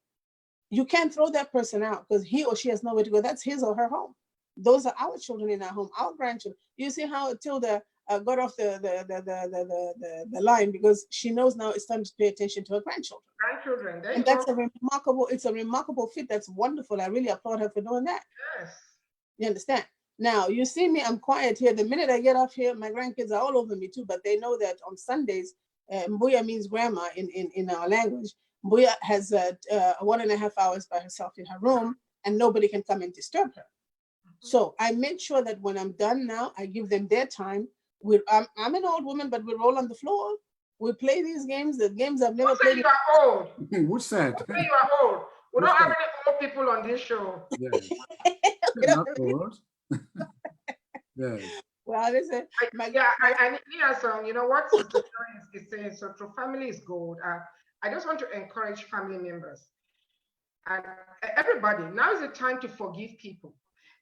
Speaker 3: You can't throw that person out because he or she has nowhere to go. That's his or her home. Those are our children in our home, our grandchildren. You see how Tilda got off the line because she knows now it's time to pay attention to her grandchildren.
Speaker 2: Grandchildren,
Speaker 3: and that's a remarkable fit. That's wonderful. I really applaud her for doing that.
Speaker 2: Yes.
Speaker 3: You understand? Now, you see me, I'm quiet here. The minute I get off here, my grandkids are all over me too, but they know that on Sundays, Mbuya means grandma in our language. Mbuya has 1.5 hours by herself in her room and nobody can come and disturb her. So I make sure that when I'm done now, I give them their time. I'm an old woman, but we roll on the floor. We play these games, the games I've never played.
Speaker 2: You are old.
Speaker 1: What's that?
Speaker 2: You are old. We don't have any old people on this show.
Speaker 1: Yes. You're not old. Yes.
Speaker 3: Well, listen,
Speaker 2: you know what Sister Joy is saying, so true, family is gold. I just want to encourage family members and everybody. Now is the time to forgive people,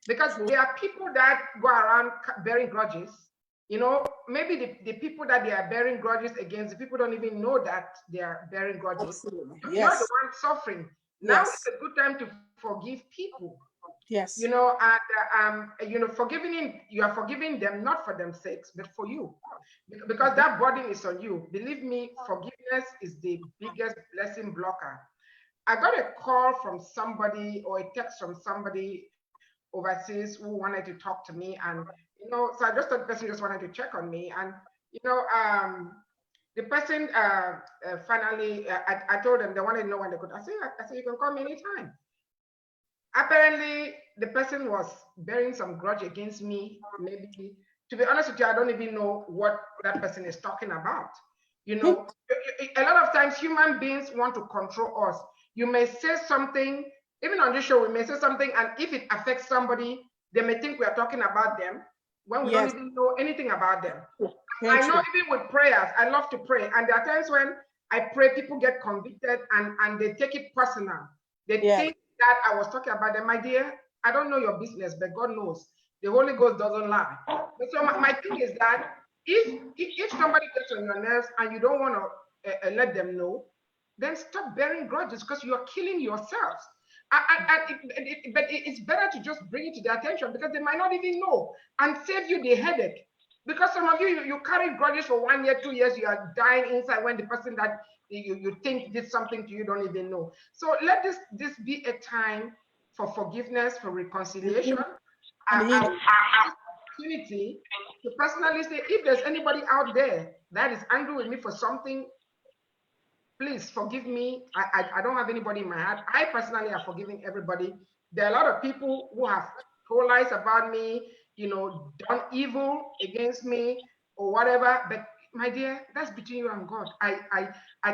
Speaker 2: because there are people that go around bearing grudges. You know, maybe the people that they are bearing grudges against, the people don't even know that they are bearing grudges.
Speaker 3: Absolutely.
Speaker 2: You're
Speaker 3: Yes.
Speaker 2: the one suffering. Now is a good time to forgive people.
Speaker 3: Yes.
Speaker 2: You know, and you are forgiving them not for themselves sakes, but for you, because that burden is on you. Believe me, forgiveness is the biggest blessing blocker. I got a call from somebody or a text from somebody overseas who wanted to talk to me, and so I just thought the person just wanted to check on me, and the person finally, I told them they wanted to know when they could. I said you can call me anytime. Apparently, the person was bearing some grudge against me. Maybe, to be honest with you, I don't even know what that person is talking about. You know, a lot of times human beings want to control us. You may say something, even on this show, we may say something, and if it affects somebody, they may think we are talking about them when we don't even know anything about them. I know even with prayers, I love to pray. And there are times when I pray, people get convicted and they take it personal. They think that I was talking about them. My dear, I don't know your business, but God knows. The Holy Ghost doesn't lie. So my thing is that if somebody gets on your nerves and you don't want to let them know, then stop bearing grudges, because you are killing yourselves. But it's better to just bring it to their attention, because they might not even know, and save you the headache. Because some of you carry grudges for 1 year, 2 years, you are dying inside when the person that you think did something to you don't even know. So let this be a time for forgiveness, for reconciliation. Opportunity to personally say, if there's anybody out there that is angry with me for something, please forgive me. I don't have anybody in my heart. I personally have forgiven everybody. There are a lot of people who have told lies about me, done evil against me or whatever. But my dear, that's between you and God. I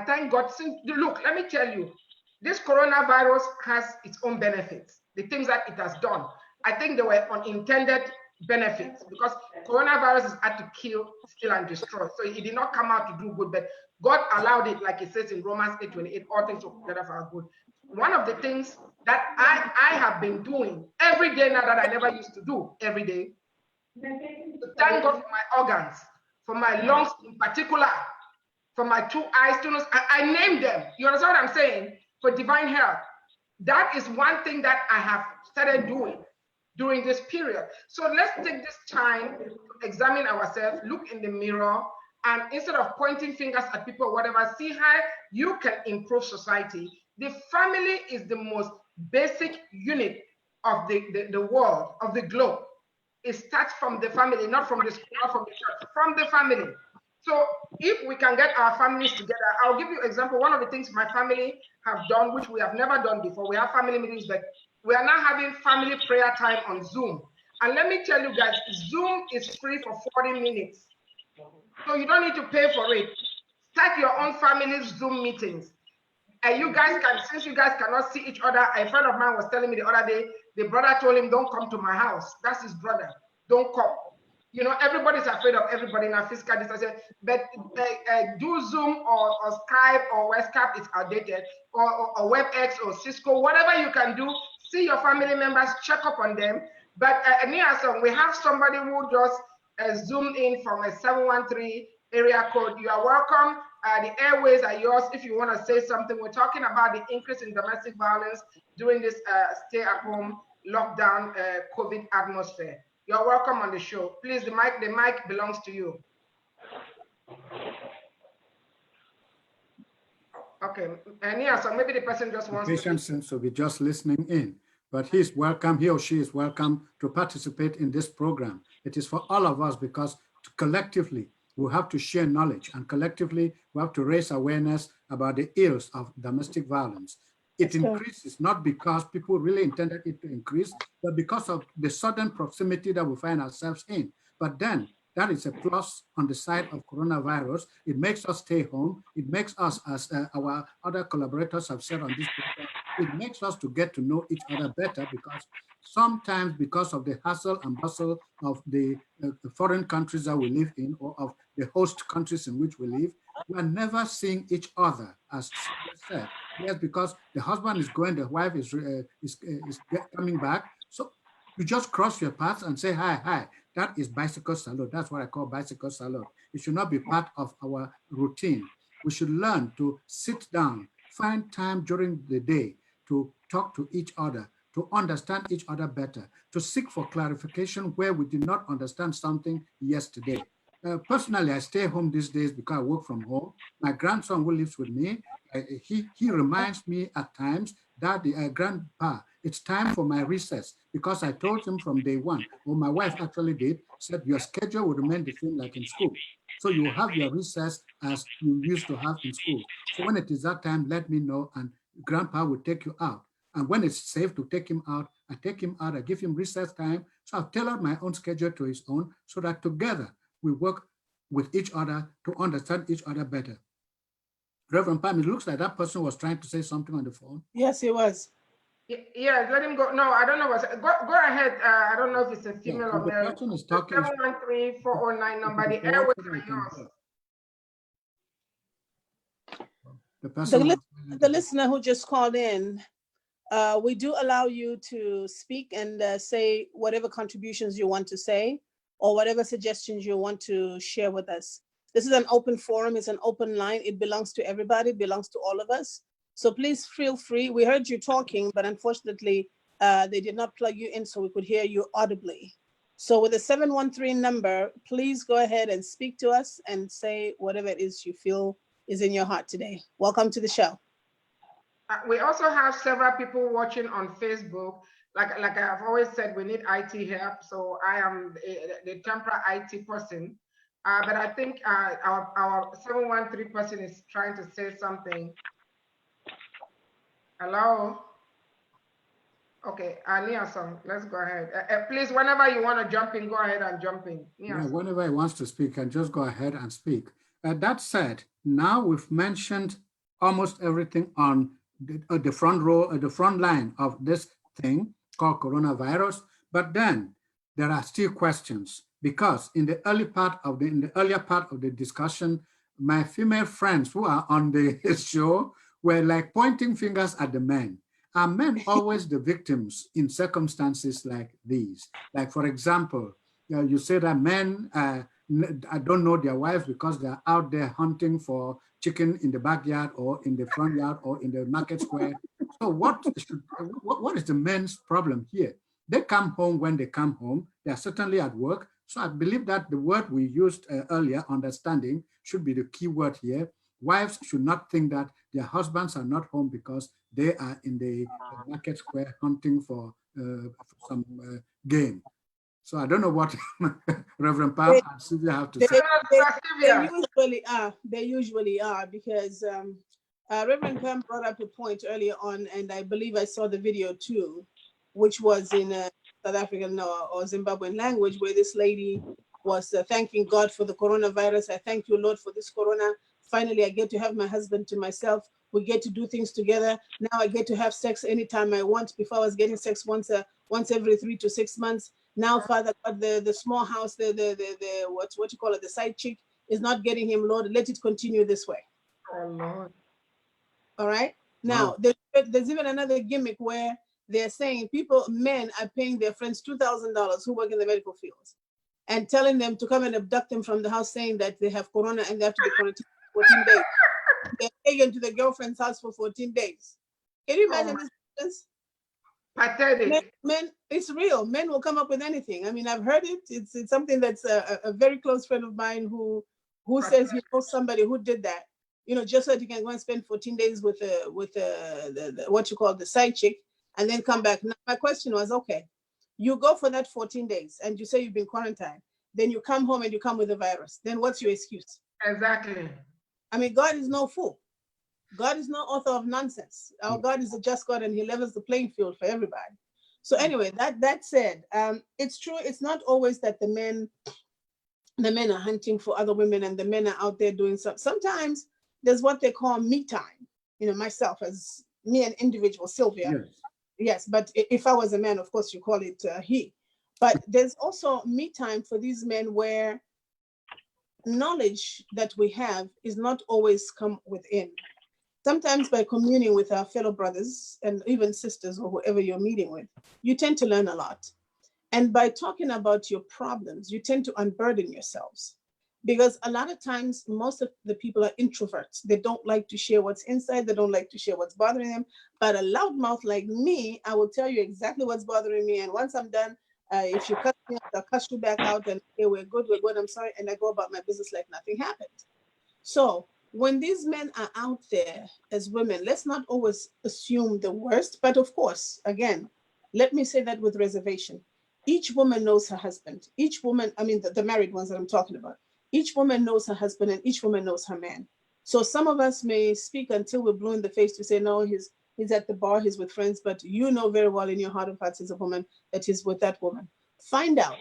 Speaker 2: thank God. Look, let me tell you, this coronavirus has its own benefits. The things that it has done, I think they were unintended benefits, because coronavirus is had to kill, steal, and destroy. So it did not come out to do good, but God allowed it, like it says in Romans 8:28, all things work together for our good. One of the things that I have been doing every day now that I never used to do every day, to thank God for my organs, for my lungs in particular, for my 2 eyes, 2 nose. I named them. You understand what I'm saying? For divine health. That is one thing that I have started doing during this period. So let's take this time to examine ourselves, look in the mirror, and instead of pointing fingers at people or whatever, see how you can improve society. The family is the most basic unit of the world, of the globe. It starts from the family, not from the school, not from the church, from the family. So if we can get our families together, I'll give you an example. One of the things my family have done, which we have never done before, we have family meetings, but we are now having family prayer time on Zoom. And let me tell you guys, Zoom is free for 40 minutes. So you don't need to pay for it. Start your own family Zoom meetings. And you guys can, since you guys cannot see each other, a friend of mine was telling me the other day, the brother told him, don't come to my house. That's his brother. Don't come. Everybody's afraid of everybody in our physical distance. But do Zoom or Skype or WhatsApp, it's outdated, or WebEx or Cisco, whatever you can do, see your family members, check up on them. But Niason, we have somebody who just zoomed in from a 713 area code. You are welcome. The airways are yours if you want to say something. We're talking about the increase in domestic violence during this stay-at-home lockdown COVID atmosphere. You're welcome on the show. Please, the mic belongs to you. Okay, and so maybe the person just wants to.
Speaker 1: Patient seems to be just listening in, but he's welcome. He or she is welcome to participate in this program. It is for all of us because collectively we have to share knowledge, and collectively we have to raise awareness about the ills of domestic violence. It increases not because people really intended it to increase, but because of the sudden proximity that we find ourselves in. But then that is a plus on the side of coronavirus. It makes us stay home. It makes us, as our other collaborators have said on this program, it makes us to get to know each other better, because sometimes because of the hassle and bustle of the foreign countries that we live in, or of the host countries in which we live, we are never seeing each other, as said. Yes, because the husband is going, the wife is coming back. So you just cross your paths and say, hi, hi. That is bicycle salute. That's what I call bicycle salute. It should not be part of our routine. We should learn to sit down, find time during the day to talk to each other, to understand each other better, to seek for clarification where we did not understand something yesterday. Personally, I stay home these days because I work from home. My grandson who lives with me, he reminds me at times that grandpa, it's time for my recess, because I told him from day one, or my wife actually did, said your schedule will remain the same like in school. So you have your recess as you used to have in school. So when it is that time, let me know, and grandpa will take you out. And when it's safe to take him out, I take him out, I give him recess time. So I've tailored my own schedule to his own, so that together we work with each other to understand each other better. Reverend Pam, it looks like that person was trying to say something on the phone.
Speaker 3: Yes, he was.
Speaker 2: Yeah, let him go. No, I don't know what. Go ahead. I don't know if it's a female or male.
Speaker 1: The person is talking.
Speaker 2: 713-409 number. The airways are yours.
Speaker 3: The listener who just called in, we do allow you to speak and say whatever contributions you want to say, or whatever suggestions you want to share with us. This is an open forum, it's an open line. It belongs to everybody, it belongs to all of us. So please feel free. We heard you talking, but unfortunately, they did not plug you in so we could hear you audibly. So with the 713 number, please go ahead and speak to us and say whatever it is you feel is in your heart today. Welcome to the show.
Speaker 2: We also have several people watching on Facebook. Like I've always said, we need IT help. So I am the temporary IT person. But I think our 713 person is trying to say something. Hello? Okay, Niason, let's go ahead. Please, whenever you want to jump in, go ahead and jump in.
Speaker 1: Yeah, whenever he wants to speak, and just go ahead and speak. That said, now we've mentioned almost everything on the front row, the front line of this thing called coronavirus. But then there are still questions, because in the earlier part of the discussion, my female friends who are on the show were like pointing fingers at the men. Are men always the victims in circumstances like these? Like, for example, you say that men don't know their wives because they're out there hunting for chicken in the backyard or in the front yard or in the market square. So what is the men's problem here? They come home when they come home. They are certainly at work. So I believe that the word we used earlier, understanding, should be the key word here. Wives should not think that their husbands are not home because they are in the market square hunting for some game. So I don't know what Reverend Pam and Sylvia have to say.
Speaker 3: They usually are, because Reverend Pam brought up a point earlier on, and I believe I saw the video too, which was in South African or Zimbabwean language, where this lady was thanking God for the coronavirus. I thank you, Lord, for this corona. Finally, I get to have my husband to myself. We get to do things together. Now I get to have sex anytime I want. Before I was getting sex once every 3 to 6 months. Now, Father God, the small house, the what you call it, the side chick is not getting him, Lord. Let it continue this way.
Speaker 2: Oh Lord.
Speaker 3: All right. Now there's even another gimmick where they're saying men are paying their friends $2,000 who work in the medical fields and telling them to come and abduct them from the house, saying that they have corona and they have to be quarantined for 14 days. They're taken to the girlfriend's house for 14 days. Can you imagine this?
Speaker 2: Pathetic.
Speaker 3: Men, it's real. Men will come up with anything. I mean, I've heard it. It's something that's a very close friend of mine who says he knows somebody who did that. Just so that he can go and spend 14 days with the what you call the side chick, and then come back. Now, my question was, okay, you go for that 14 days, and you say you've been quarantined. Then you come home and you come with the virus. Then what's your excuse?
Speaker 2: Exactly.
Speaker 3: I mean, God is no fool. God is no author of nonsense. Our God is a just God, and He levels the playing field for everybody. So anyway, that said, it's true. It's not always that the men are hunting for other women, and the men are out there doing something. Sometimes there's what they call me time. Myself as me, an individual, Sylvia. Yes, but if I was a man, of course, you call it he. But there's also me time for these men where knowledge that we have is not always come within. Sometimes by communing with our fellow brothers and even sisters or whoever you're meeting with, you tend to learn a lot. And by talking about your problems, you tend to unburden yourselves. Because a lot of times, most of the people are introverts. They don't like to share what's inside. They don't like to share what's bothering them. But a loudmouth like me, I will tell you exactly what's bothering me. And once I'm done, if you cuss me out, I'll cuss you back out and say, we're good, I'm sorry. And I go about my business like nothing happened. So when these men are out there as women, let's not always assume the worst. But of course, again, let me say that with reservation. Each woman knows her husband. Each woman, I mean, the married ones that I'm talking about, each woman knows her husband and each woman knows her man. So some of us may speak until we're blue in the face to say, no, he's at the bar, he's with friends, but you know very well in your heart of hearts as a woman that he's with that woman. Find out,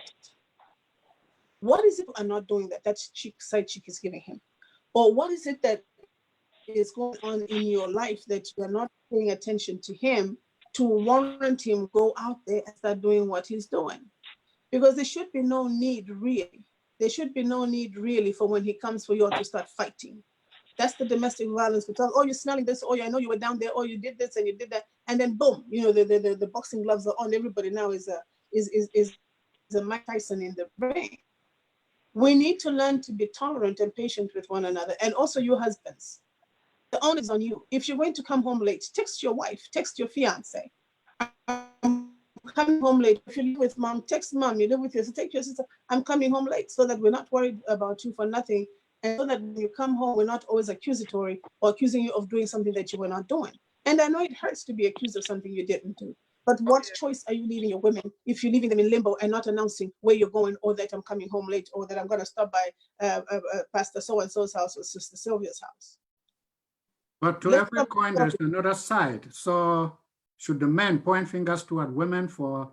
Speaker 3: what is it are not doing that side chick is giving him? Or what is it that is going on in your life that you're not paying attention to him to warrant him go out there and start doing what he's doing? Because there should be no need really. There should be no need really for when he comes for you all to start fighting. That's the domestic violence. Because, oh, you're smelling this. Oh, I know you were down there. Oh, you did this and you did that. And then boom, the boxing gloves are on. Everybody now is a Mike Tyson in the ring. We need to learn to be tolerant and patient with one another. And also you husbands. The onus is on you. If you're going to come home late, text your wife, text your fiance. I'm coming home late. If you live with mom, text mom. You live with your sister, take your sister. I'm coming home late, so that we're not worried about you for nothing. And so that when you come home, we're not always accusatory or accusing you of doing something that you were not doing. And I know it hurts to be accused of something you didn't do. But what choice are you leaving your women if you're leaving them in limbo and not announcing where you're going, or that I'm coming home late, or that I'm going to stop by Pastor so-and-so's house or Sister Sylvia's house?
Speaker 1: But to every coin, there's another side. So should the men point fingers toward women for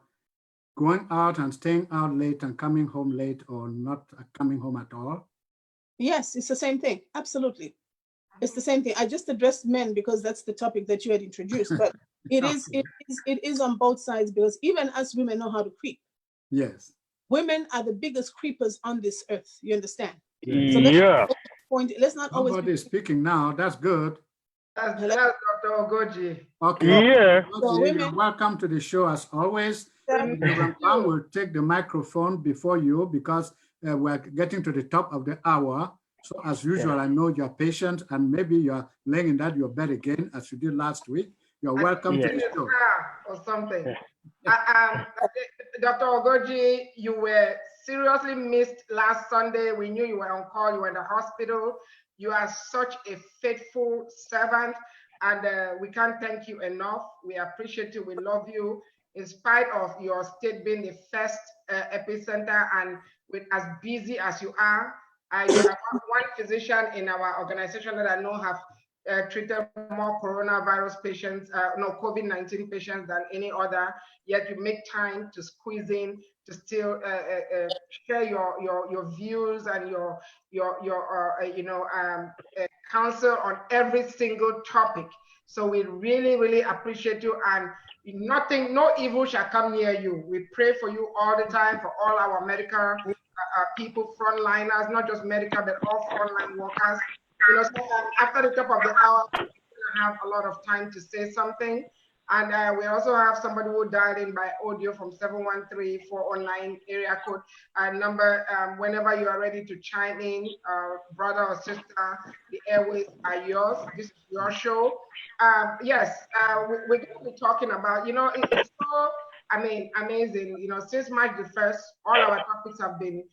Speaker 1: going out and staying out late and coming home late, or not coming home at all?
Speaker 3: Yes, it's the same thing. Absolutely. It's the same thing. I just addressed men because that's the topic that you had introduced, but it is on both sides, because even us women know how to creep.
Speaker 1: Yes.
Speaker 3: Women are the biggest creepers on this earth. You understand?
Speaker 1: Yes.
Speaker 3: So let's not always.
Speaker 1: Somebody is speaking now. That's good.
Speaker 2: That's Dr. Ogoji.
Speaker 1: Okay.
Speaker 5: Yeah.
Speaker 1: Ogoji, you're welcome to the show as always. Reverend Pam will take the microphone before you, because we're getting to the top of the hour. So as usual, I know you're patient, and maybe you're laying in your bed again as you did last week. You're welcome to the show.
Speaker 2: Or something. Dr. Ogoji, you were seriously missed last Sunday. We knew you were on call. You were in the hospital. You are such a faithful servant, and we can't thank you enough. We appreciate you. We love you. In spite of your state being the first epicenter, and with as busy as you are, you have one physician in our organization that I know have treated more coronavirus patients, COVID-19 patients than any other. Yet you make time to squeeze in to still share your views and your counsel on every single topic. So we really, really appreciate you, and no evil shall come near you. We pray for you all the time, for all our medical people, frontliners, not just medical, but all frontline workers. So after the top of the hour, we're going to have a lot of time to say something. And we also have somebody who dialed in by audio from 713-409 area code number. Whenever you are ready to chime in, brother or sister, the airways are yours. This is your show. Yes, we're going to be talking about, it's so, amazing. Since March the 1st, all our topics have been,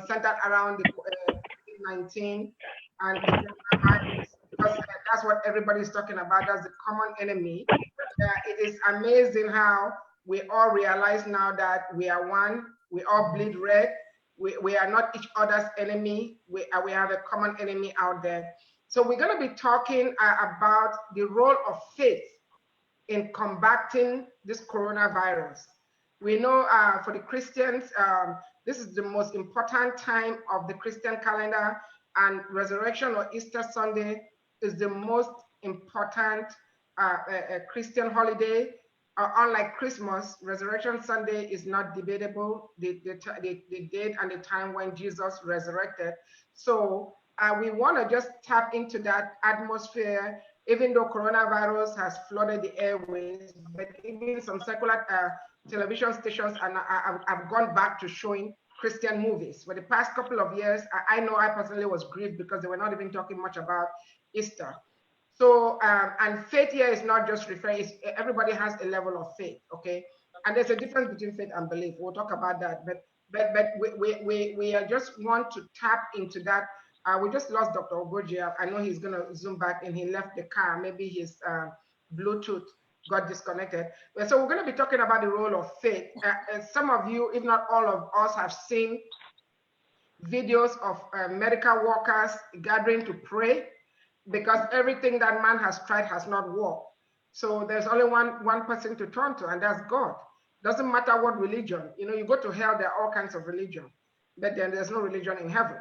Speaker 2: centered around the COVID-19 and the coronavirus, because that's what everybody's talking about. That's the common enemy. It is amazing how we all realize now that we are one. We all bleed red. We are not each other's enemy. We have a common enemy out there. So we're going to be talking about the role of faith in combating this coronavirus. We know for the Christians, this is the most important time of the Christian calendar, and Resurrection or Easter Sunday is the most important Christian holiday. Unlike Christmas, Resurrection Sunday is not debatable, the date and the time when Jesus resurrected. So we want to just tap into that atmosphere, even though coronavirus has flooded the airways, but even some secular television stations have gone back to showing Christian movies. For the past couple of years, I know I personally was grieved because they were not even talking much about Easter. So, and faith here is not just referring, everybody has a level of faith, okay? And there's a difference between faith and belief. We'll talk about that, but we just want to tap into that. We just lost Dr. Ogoji. I know he's gonna zoom back and he left the car. Maybe his Bluetooth got disconnected. So we're gonna be talking about the role of faith. Some of you, if not all of us, have seen videos of medical workers gathering to pray, because everything that man has tried has not worked. So there's only one person to turn to, and that's God. Doesn't matter what religion. You go to hell, there are all kinds of religion, but then there's no religion in heaven.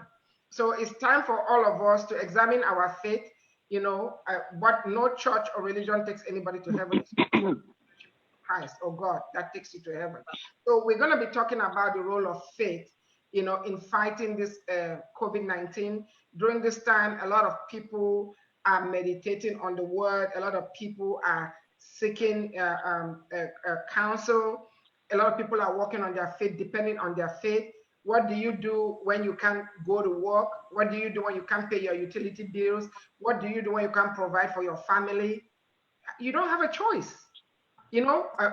Speaker 2: So it's time for all of us to examine our faith. But no church or religion takes anybody to heaven. Christ or God that takes you to heaven. So we're going to be talking about the role of faith, in fighting this COVID-19. During this time, a lot of people are meditating on the word. A lot of people are seeking counsel. A lot of people are working on their faith, depending on their faith. What do you do when you can't go to work? What do you do when you can't pay your utility bills? What do you do when you can't provide for your family? You don't have a choice.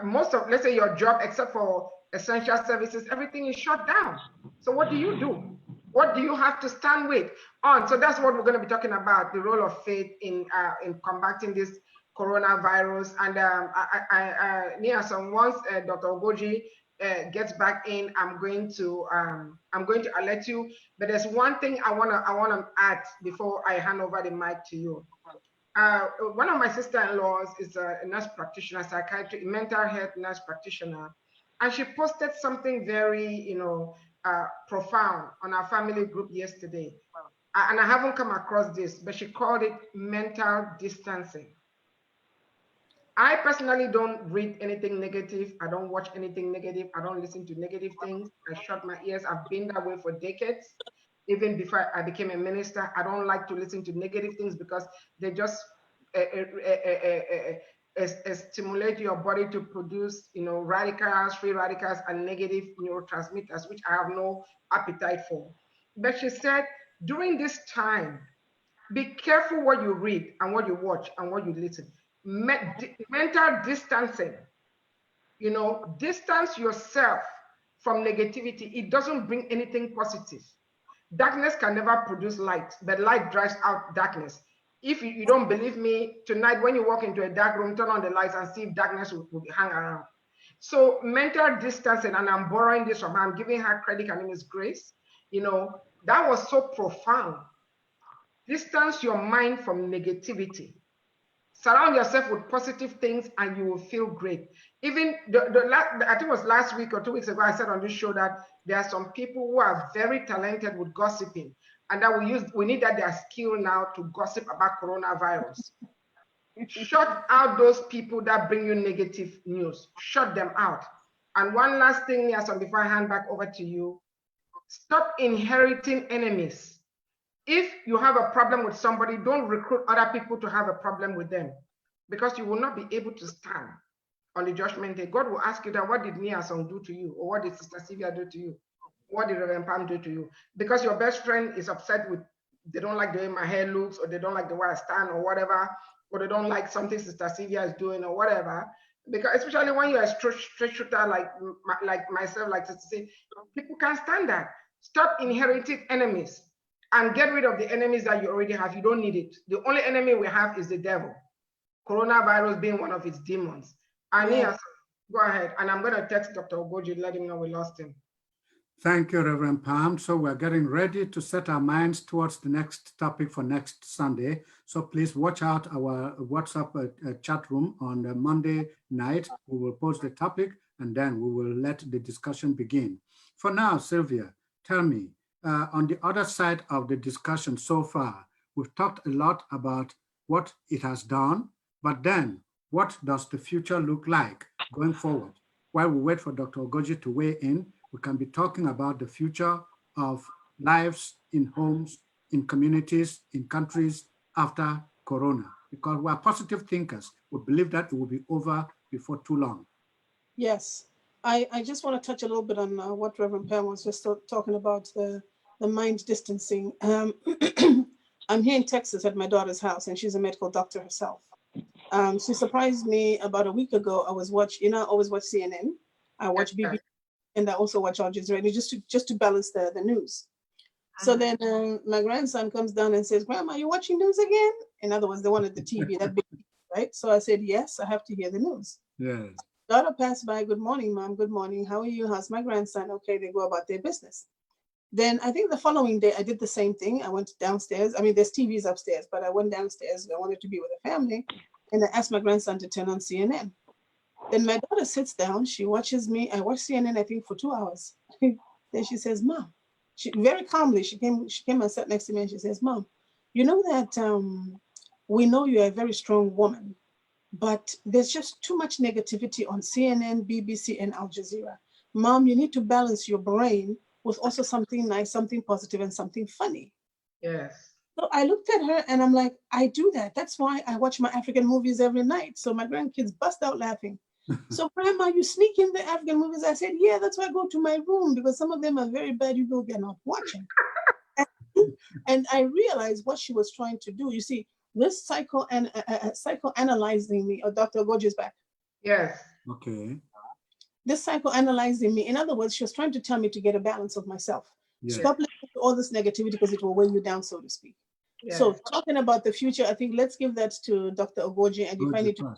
Speaker 2: Most of, let's say, your job, except for essential services, everything is shut down. So what do you do? What do you have to stand with on? So that's what we're going to be talking about, the role of faith in combating this coronavirus. And once Dr. Ogoji gets back in, I'm going to alert you. But there's one thing I wanna add before I hand over the mic to you. One of my sister-in-laws is a nurse practitioner, psychiatric, mental health nurse practitioner, and she posted something very, profound on our family group yesterday. And I haven't come across this, but she called it mental distancing. I personally don't read anything negative. I don't watch anything negative. I don't listen to negative things. I shut my ears. I've been that way for decades. Even before I became a minister, I don't like to listen to negative things because they just stimulate your body to produce, radicals, free radicals, and negative neurotransmitters, which I have no appetite for. But she said, during this time, be careful what you read and what you watch and what you listen. Mental distancing, distance yourself from negativity. It doesn't bring anything positive. Darkness can never produce light, but light drives out darkness. If you don't believe me, tonight when you walk into a dark room, turn on the lights and see if darkness will hang around. So mental distancing, and I'm borrowing this from her, I'm giving her credit, her name is Grace. That was so profound. Distance your mind from negativity. Surround yourself with positive things and you will feel great. Even I think it was last week or 2 weeks ago, I said on this show that there are some people who are very talented with gossiping, and that we need that their skill now to gossip about coronavirus. Shut out those people that bring you negative news. Shut them out. And one last thing, Niason, before I hand back over to you, stop inheriting enemies. If you have a problem with somebody, don't recruit other people to have a problem with them. because you will not be able to stand on the judgment day. God will ask you that, what did Asong do to you? Or what did Sister Sylvia do to you? What did Reverend Pam do to you? Because your best friend is upset with, they don't like the way my hair looks, or they don't like the way I stand, or whatever, or they don't like something Sister Sylvia is doing, or whatever. Because especially when you're a straight shooter like myself, like to say, people can't stand that. Stop inheriting enemies and get rid of the enemies that you already have. You don't need it. The only enemy we have is the devil. Coronavirus being one of its demons. Ania, go ahead. And I'm going to text Dr. Ogoji, let him know we lost him.
Speaker 1: Thank you, Reverend Pam. So we're getting ready to set our minds towards the next topic for next Sunday. So please watch out our WhatsApp chat room on the Monday night. We will post the topic and then we will let the discussion begin. For now, Sylvia, tell me, on the other side of the discussion so far, we've talked a lot about what it has done, but then what does the future look like going forward? While we wait for Dr. Ogoji to weigh in, we can be talking about the future of lives in homes, in communities, in countries after Corona, because we are positive thinkers. We believe that it will be over before too long.
Speaker 3: Yes, I just want to touch a little bit on what Reverend Pam was just talking about, the mind distancing. I'm here in Texas at my daughter's house, and she's a medical doctor herself. She surprised me about a week ago. I was watching, I always watch CNN. I watch BBC, and I also watch Al Jazeera, just to balance the news. So then my grandson comes down and says, "Grandma, you watching news again?" In other words, they wanted the TV, that big, right? So I said, "Yes, I have to hear the news."
Speaker 1: Yes.
Speaker 3: Daughter passed by. "Good morning, Mom. Good morning. How are you? How's my grandson?" Okay, they go about their business. Then I think the following day I did the same thing. I went downstairs. I mean, there's TVs upstairs, but I went downstairs. I wanted to be with the family, and I asked my grandson to turn on CNN. Then my daughter sits down. She watches me. I watch CNN, I think, for 2 hours. Then she says, "Mom," she very calmly, she came and sat next to me, and she says, "Mom, you know that we know you're a very strong woman, but there's just too much negativity on CNN, BBC, and Al Jazeera. Mom, you need to balance your brain with also something nice, something positive, and something funny."
Speaker 2: Yes.
Speaker 3: So I looked at her and I'm like, I do that. That's why I watch my African movies every night. So my grandkids bust out laughing. "So, Grandma, you sneak in the African movies?" I said, "Yeah, that's why I go to my room, because some of them are very bad. You know, they're not watching." And I realized what she was trying to do. You see, this psychoanalyzing me, or Dr. Ogoji is back.
Speaker 2: Yes.
Speaker 1: Okay.
Speaker 3: This psychoanalyzing me. In other words, she was trying to tell me to get a balance of myself. Yes. Stop listening to all this negativity, because it will weigh you down, so to speak. Yes. So talking about the future, I think let's give that to Dr. Ogoji, and if I need to,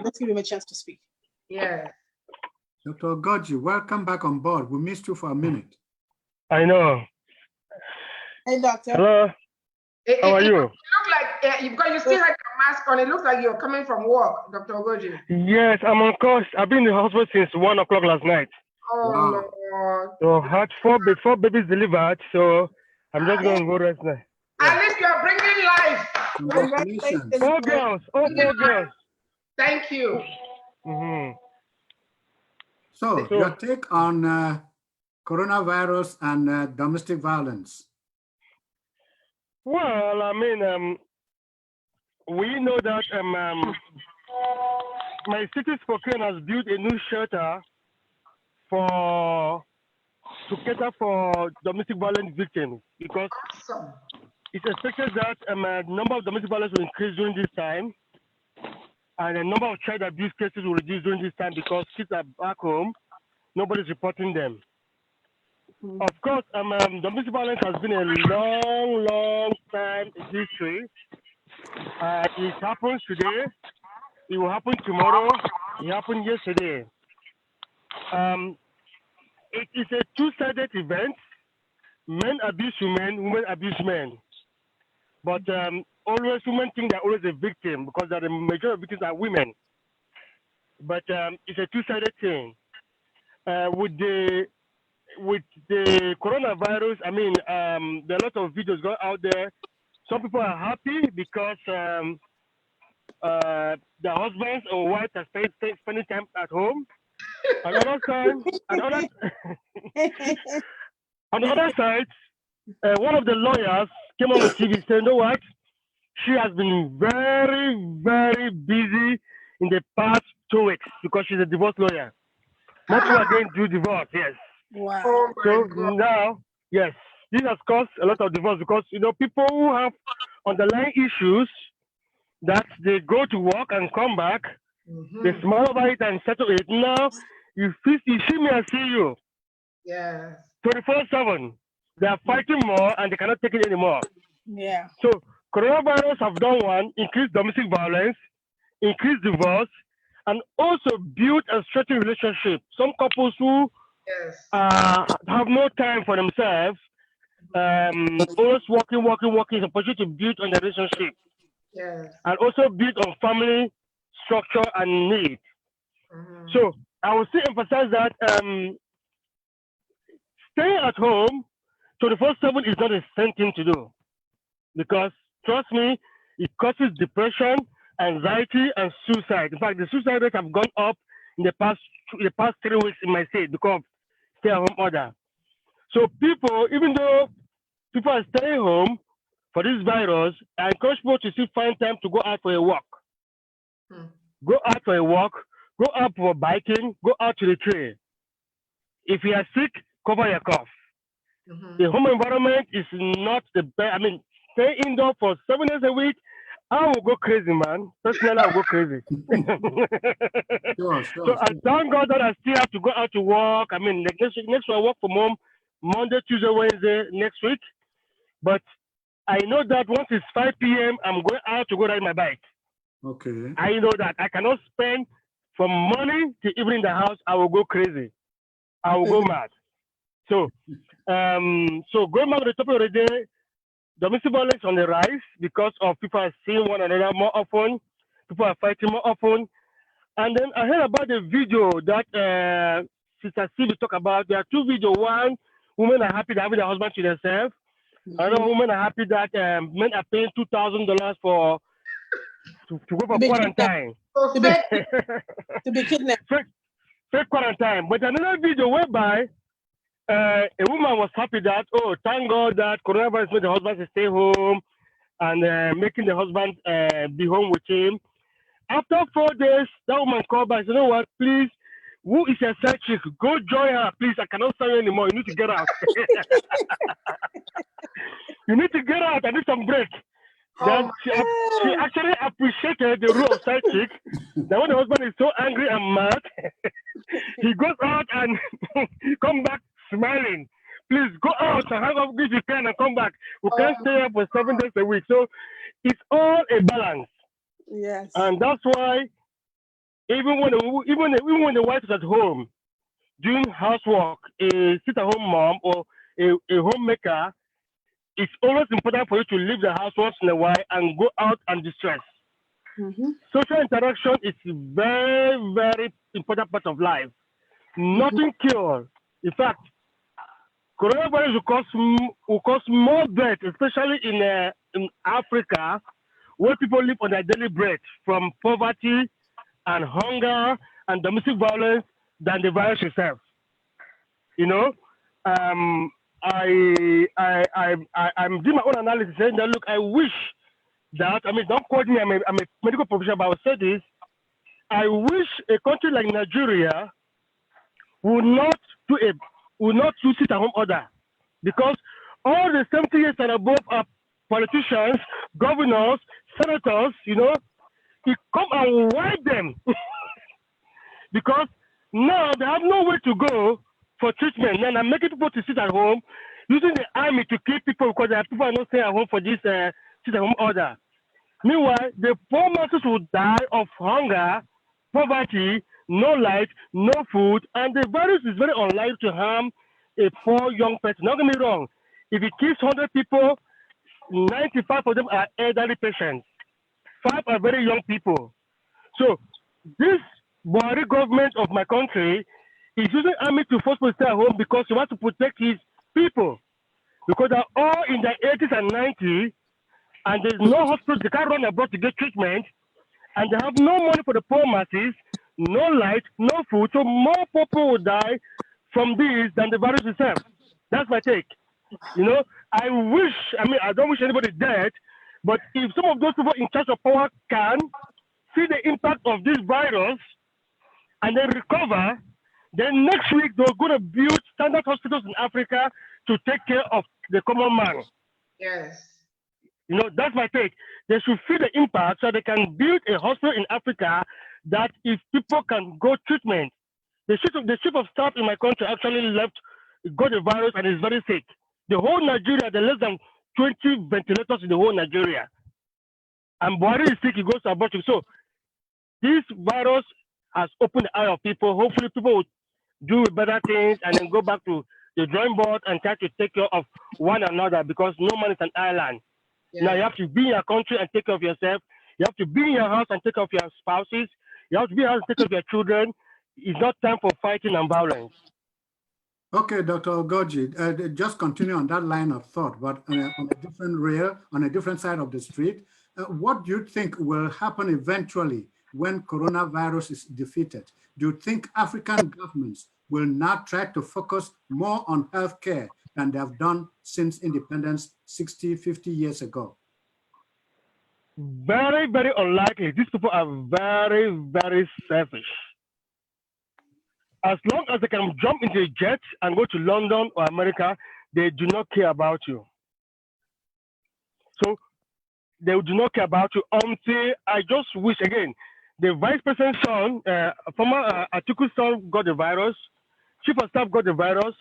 Speaker 3: let's give him a chance to speak.
Speaker 2: Yeah.
Speaker 1: Dr. Ogoji, welcome back on board. We missed you for a minute.
Speaker 5: I know.
Speaker 3: Hey, doctor.
Speaker 5: Hello. How are you?
Speaker 2: You look like you still have your mask on. It looks like you're coming from work, Dr. Ogoji.
Speaker 5: Yes, I'm on course. I've been in the hospital since 1 o'clock last night.
Speaker 2: Oh, wow. Lord.
Speaker 5: So I had four babies delivered, so I'm just going to go rest now.
Speaker 2: At least you're bringing life.
Speaker 1: Congratulations.
Speaker 5: All girls.
Speaker 2: Thank you.
Speaker 5: Mm-hmm.
Speaker 1: So your take on coronavirus and domestic violence?
Speaker 5: Well, I mean, we know that my city Spokane has built a new shelter to cater for domestic violence victims, because it's expected that the number of domestic violence will increase during this time, and the number of child abuse cases will reduce during this time, because kids are back home, nobody's reporting them. Mm-hmm. Of course, domestic violence has been a long time in history. It happens today, it will happen tomorrow, it happened yesterday. It is a two-sided event. Men abuse women abuse men. But always women think they're always a victim, because the majority of victims are women. But it's a two-sided thing. With the coronavirus, I mean, there are a lot of videos going out there. Some people are happy because their husbands or wives are spending time at home. On the other side, one of the lawyers came on the TV saying, "You know what? she has been very, very busy in the past 2 weeks because she's a divorce lawyer. Most people are going through divorce, yes.
Speaker 3: Wow.
Speaker 2: Oh my
Speaker 5: So
Speaker 2: God.
Speaker 5: now, yes, this has caused a lot of divorce because people who have underlying issues that they go to work and come back, they smile over it and settle it. Now you see me and see you.
Speaker 2: Yes.
Speaker 5: 24/7. They are fighting more and they cannot take it anymore.
Speaker 3: Yeah.
Speaker 5: So coronavirus have done one, increased domestic violence, increased divorce, and also build a strengthened relationship. Some couples who
Speaker 2: Yes.
Speaker 5: have no time for themselves, always working, is a opportunity to build on the relationship
Speaker 2: Yes.
Speaker 5: and also build on family structure and need. So I will still emphasize that staying at home 24/7 is not a same thing to do because trust me, it causes depression, anxiety, and suicide. In fact, the suicide rates have gone up in the past 3 weeks in my state because of stay-at-home order. So people, even though people are staying home for this virus, I encourage people to still find time to go out for a walk. Go out for a walk, go out for biking, go out to the trail. If you are sick, cover your cough. The home environment is not the best. I mean, stay indoor for 7 days a week. I will go crazy, man. Personally, I will go crazy. So I thank God that I still have to go out to work. I mean, next week I work from home Monday, Tuesday, Wednesday next week. But I know that once it's 5 p.m., I'm going out to go ride my bike.
Speaker 1: Okay.
Speaker 5: I know that I cannot spend from morning to evening in the house. I will go crazy. I will go mad. So, going back to the topic of the day, domestic violence on the rise because of people are seeing one another more often. People are fighting more often. And then I heard about the video that Sister Stevie talked about. There are two videos. One, women are happy that having their husband to themselves. Another women are happy that men are paying $2,000 for to go for quarantine.
Speaker 3: To be kidnapped.
Speaker 5: Fake quarantine. But another video whereby a woman was happy that, oh, thank God that coronavirus made the husband to stay home and making the husband be home with him. After 4 days, that woman called back and said, you know what, please, who is your side chick? Go join her, please. I cannot stand you anymore. You need to get out. You need to get out. I need some break. That she actually appreciated the role of side chick. That when the husband is so angry and mad, he goes out and come back smiling. Please go out and hang up if you can and come back. We can't stay here for 7 days a week. So it's all a balance.
Speaker 3: Yes.
Speaker 5: And that's why even when the wife is at home doing housework, a sit-at-home mom or a homemaker, it's always important for you to leave the house once in a while and go out and distress. Social interaction is a very, very important part of life. Nothing cures. In fact, coronavirus will cause more death, especially in Africa, where people live on their daily bread from poverty and hunger and domestic violence than the virus itself. You know, I'm doing my own analysis saying that look, I wish that, I mean, don't quote me, I'm a medical professional, but I will say this. I wish a country like Nigeria would not do sit-at-home order, because all the 70 years and above are politicians, governors, senators, you come and wipe them because now they have nowhere to go for treatment. And I'm making people to sit at home, using the army to kill people because there are people who are not staying at home for this sit-at-home order. Meanwhile, the poor masses will die of hunger, poverty, no light, no food, and the virus is very unlikely to harm a poor young person. Don't get me wrong. If it kills 100 people, 95 of them are elderly patients. 5 are very young people. So this Buhari government of my country is using army to force people to stay at home because he wants to protect his people. Because they're all in their 80s and 90s, and there's no hospital, they can't run abroad to get treatment, and they have no money for the poor masses, no light, no food, so more people will die from this than the virus itself. That's my take. I don't wish anybody dead, But if some of those people in charge of power can see the impact of this virus and then recover, then next week they're going to build standard hospitals in Africa to take care of the common man.
Speaker 2: Yes.
Speaker 5: You know, that's my take. They should feel the impact so they can build a hospital in Africa that if people can go treatment. The chief of staff in my country actually got the virus and is very sick. The whole Nigeria, there are less than 20 ventilators in the whole Nigeria. And Buhari is sick, he goes to abortion. So this virus has opened the eye of people. Hopefully people will do better things and then go back to the drawing board and try to take care of one another, because no man is an island. Yeah. Now you have to be in your country and take care of yourself. You have to be in your house and take care of your spouses. You have to be in your house and take care of your children. It's not time for fighting and violence.
Speaker 1: Okay, Dr. Ogoji, just continue on that line of thought, but on a different rail, on a different side of the street. What do you think will happen eventually when coronavirus is defeated? Do you think African governments will now try to focus more on healthcare than they have done since independence 60, 50 years ago?
Speaker 5: Very, very unlikely. These people are very, very selfish. As long as they can jump into a jet and go to London or America, they do not care about you. So they do not care about you until I just wish, again, the vice president's son, former Atiku's son got the virus, chief of staff got the virus,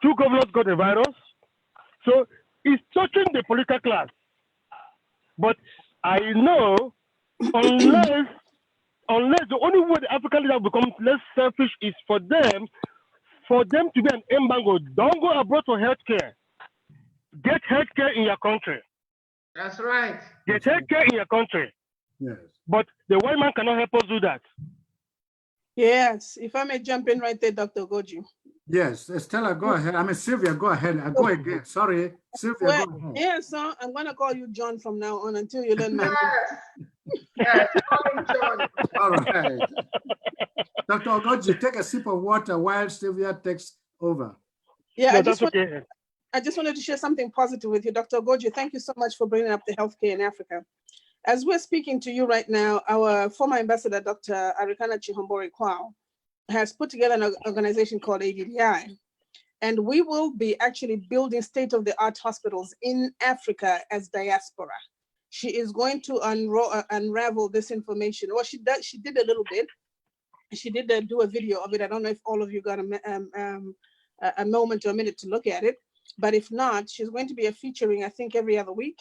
Speaker 5: 2 governors got the virus. So it's touching the political class. But I know unless the only way the African leader becomes less selfish is for them to be an embargo. Don't go abroad for healthcare. Get healthcare in your country.
Speaker 2: That's right.
Speaker 5: Get healthcare in your country.
Speaker 1: Yes.
Speaker 5: But the white man cannot help us do that.
Speaker 3: Yes, if I may jump in right there, Dr. Goji.
Speaker 1: Yes, Stella, go ahead. I mean, Sylvia, go ahead. I go again. Sorry, Sylvia, go ahead.
Speaker 3: Yeah, so I'm going to call you John from now on until you learn my name.
Speaker 2: Yes, call him John.
Speaker 1: All right. Dr. Ogoji, take a sip of water while Sylvia takes over.
Speaker 3: Yeah,
Speaker 5: No,
Speaker 3: I just wanted to share something positive with you, Dr. Ogoji. Thank you so much for bringing up the healthcare in Africa. As we're speaking to you right now, our former ambassador, Dr. Arikana Chihombori Kwao, has put together an organization called ADDI. And we will be actually building state-of-the-art hospitals in Africa as diaspora. She is going to unravel this information. Well, she did a little bit. She did do a video of it. I don't know if all of you got a moment or a minute to look at it. But if not, she's going to be featuring, I think, every other week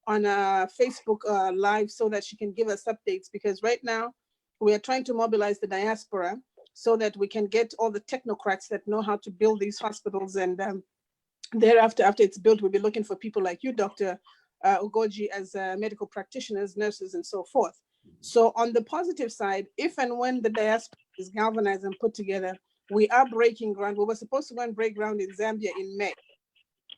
Speaker 3: on Facebook Live so that she can give us updates. Because right now, we are trying to mobilize the diaspora so that we can get all the technocrats that know how to build these hospitals. And thereafter, after it's built, we'll be looking for people like you, Dr. Ogoji, as medical practitioners, nurses, and so forth. So on the positive side, if and when the diaspora is galvanized and put together, we are breaking ground. We were supposed to go and break ground in Zambia in May.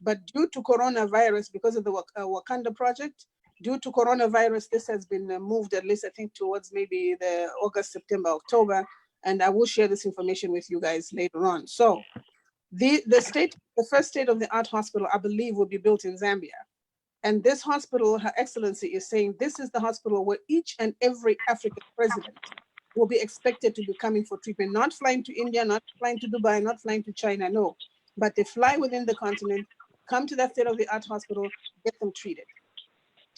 Speaker 3: But due to coronavirus, because of the Wakanda project, due to coronavirus, this has been moved at least, I think, towards maybe the August, September, October. And I will share this information with you guys later on. So the first state-of-the-art hospital, I believe, will be built in Zambia. And this hospital, Her Excellency is saying, this is the hospital where each and every African president will be expected to be coming for treatment, not flying to India, not flying to Dubai, not flying to China, no. But they fly within the continent, come to that state-of-the-art hospital, get them treated.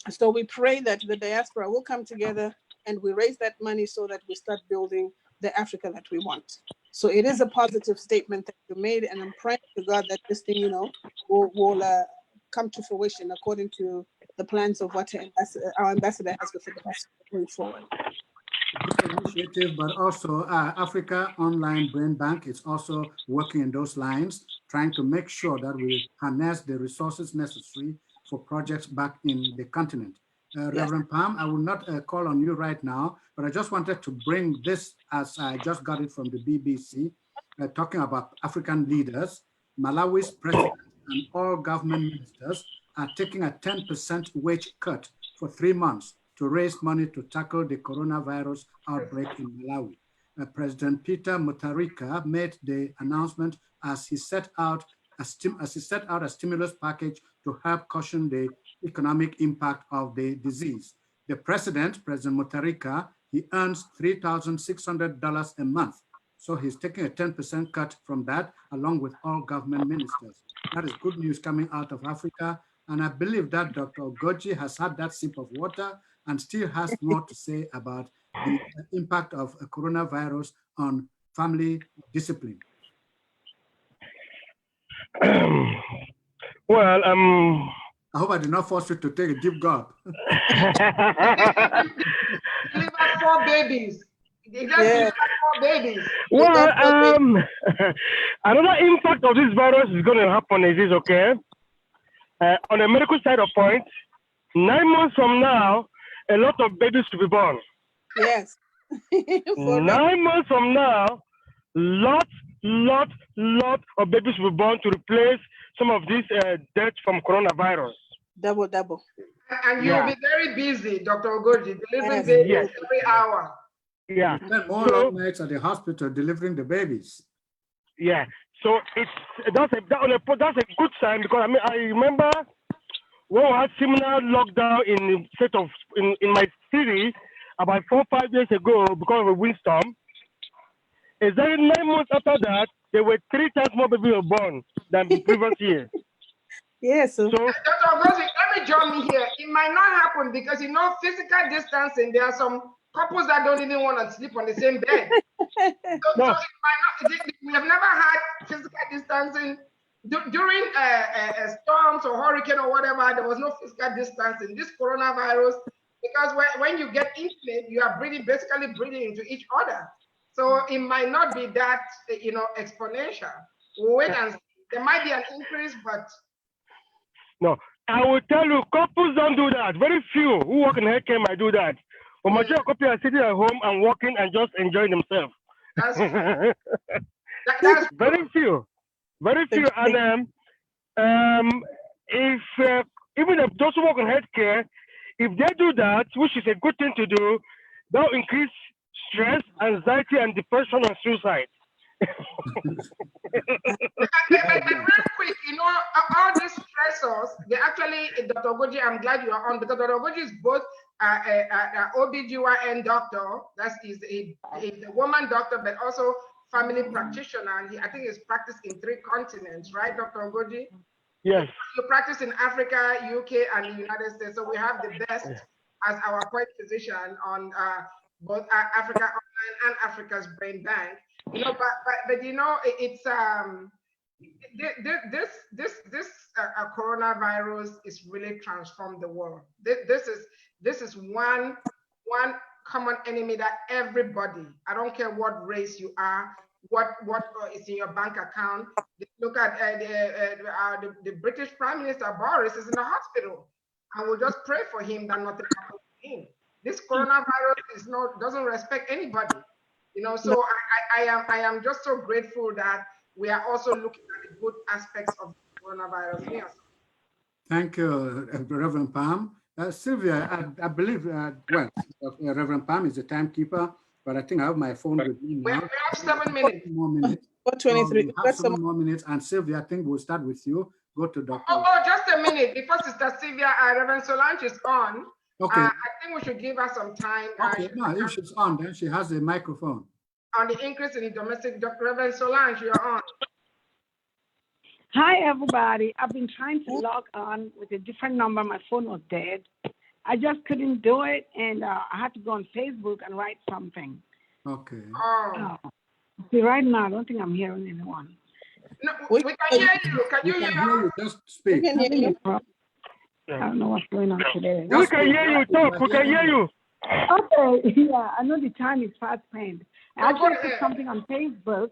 Speaker 3: So we pray that the diaspora will come together and we raise that money so that we start building the Africa that we want. So it is a positive statement that you made, and I'm praying to God that this thing, will come to fruition according to the plans of what our ambassador has with us going forward.
Speaker 1: Initiative, but also Africa Online Brain Bank is also working in those lines, trying to make sure that we harness the resources necessary for projects back in the continent. Yes. Reverend Pam, I will not call on you right now, but I just wanted to bring this as I just got it from the BBC, talking about African leaders. Malawi's president and all government ministers are taking a 10% wage cut for 3 months to raise money to tackle the coronavirus outbreak in Malawi. President Peter Mutharika made the announcement as he set out a stimulus package to help cushion the economic impact of the disease. The President Mutharika, he earns $3,600 a month. So he's taking a 10% cut from that, along with all government ministers. That is good news coming out of Africa. And I believe that Dr. Ogoji has had that sip of water and still has more to say about the impact of coronavirus on family discipline.
Speaker 5: Well,
Speaker 1: I hope I did not force you to take a deep gulp.
Speaker 2: Deliver 4 babies. They just deliver 4 babies.
Speaker 5: Well, another impact of this virus is going to happen is this, okay? On the medical side of point, 9 months from now, a lot of babies will be born.
Speaker 3: Yes.
Speaker 5: 9 months from now, lot of babies will be born to replace some of these deaths from coronavirus.
Speaker 3: Double.
Speaker 2: And you'll be very busy, Dr. Ogoji, delivering babies every hour.
Speaker 5: Yeah.
Speaker 1: More long nights at the hospital delivering the babies.
Speaker 5: Yeah. So that's a good sign, because I remember when we had similar lockdown in my city about 4 or 5 years ago because of a windstorm. Exactly 9 months after that, there were 3 times more babies were born than the previous year.
Speaker 3: Yes. So
Speaker 2: Dr. Ogoji, let me jump in here. It might not happen because, physical distancing, there are some couples that don't even want to sleep on the same bed. So it might not, we have never had physical distancing. During storms or hurricane or whatever, there was no physical distancing. This coronavirus, because when you get intimate, you are basically breathing into each other. So it might not be that, exponential. We'll wait and see. There might be an increase, but...
Speaker 5: No, I will tell you, couples don't do that. Very few who work in healthcare might do that. But majority of couples are sitting at home and working and just enjoying themselves.
Speaker 2: That's
Speaker 5: very few. And if even if those who work in healthcare, if they do that, which is a good thing to do, they'll increase stress, anxiety, and depression and suicide.
Speaker 2: Real quick, all these stressors, they actually, Dr. Ogoji, I'm glad you are on, because Dr. Ogoji is both an OBGYN doctor, he's a woman doctor, but also family practitioner, and I think he's practiced in 3 continents, right, Dr. Ogoji?
Speaker 5: Yes.
Speaker 2: You practice in Africa, UK, and the United States, so we have the best as our point physician on both Africa Online and Africa's Brain Bank. But it's this coronavirus is really transformed the world. This is one common enemy that everybody, I don't care what race you are, what is in your bank account. Look at the British Prime Minister Boris is in the hospital, and we'll just pray for him that nothing happens to him. This coronavirus doesn't respect anybody. So I am just so grateful that we are also looking at the good aspects of the coronavirus. Yes.
Speaker 1: Thank you, Reverend Pam. Sylvia, I believe, Reverend Pam is the timekeeper, but I think I have my phone with me now.
Speaker 2: We have 7 minutes.
Speaker 1: More minutes.
Speaker 3: 23.
Speaker 1: We have 7 more minutes, and Sylvia, I think we'll start with you. Go to Dr.
Speaker 2: Oh, just a minute. Before Sister Sylvia, Reverend Solange is on.
Speaker 1: Okay.
Speaker 2: I think we should give her some time.
Speaker 1: Okay, no, if she's on, then she has a microphone.
Speaker 2: On the increase in domestic, Dr. Reverend Solange, you're on.
Speaker 6: Hi, everybody. I've been trying to log on with a different number. My phone was dead. I just couldn't do it, and I had to go on Facebook and write something.
Speaker 1: Okay.
Speaker 2: Oh.
Speaker 6: See, right now, I don't think I'm hearing anyone.
Speaker 2: No, we can hear you. Can you hear us?
Speaker 1: Just speak.
Speaker 3: We can hear you.
Speaker 6: I don't know what's going on today.
Speaker 5: We can hear you talk. We can hear you.
Speaker 6: Okay, yeah, I know the time is fast spent. I
Speaker 2: go
Speaker 6: actually put
Speaker 2: ahead.
Speaker 6: something on Facebook.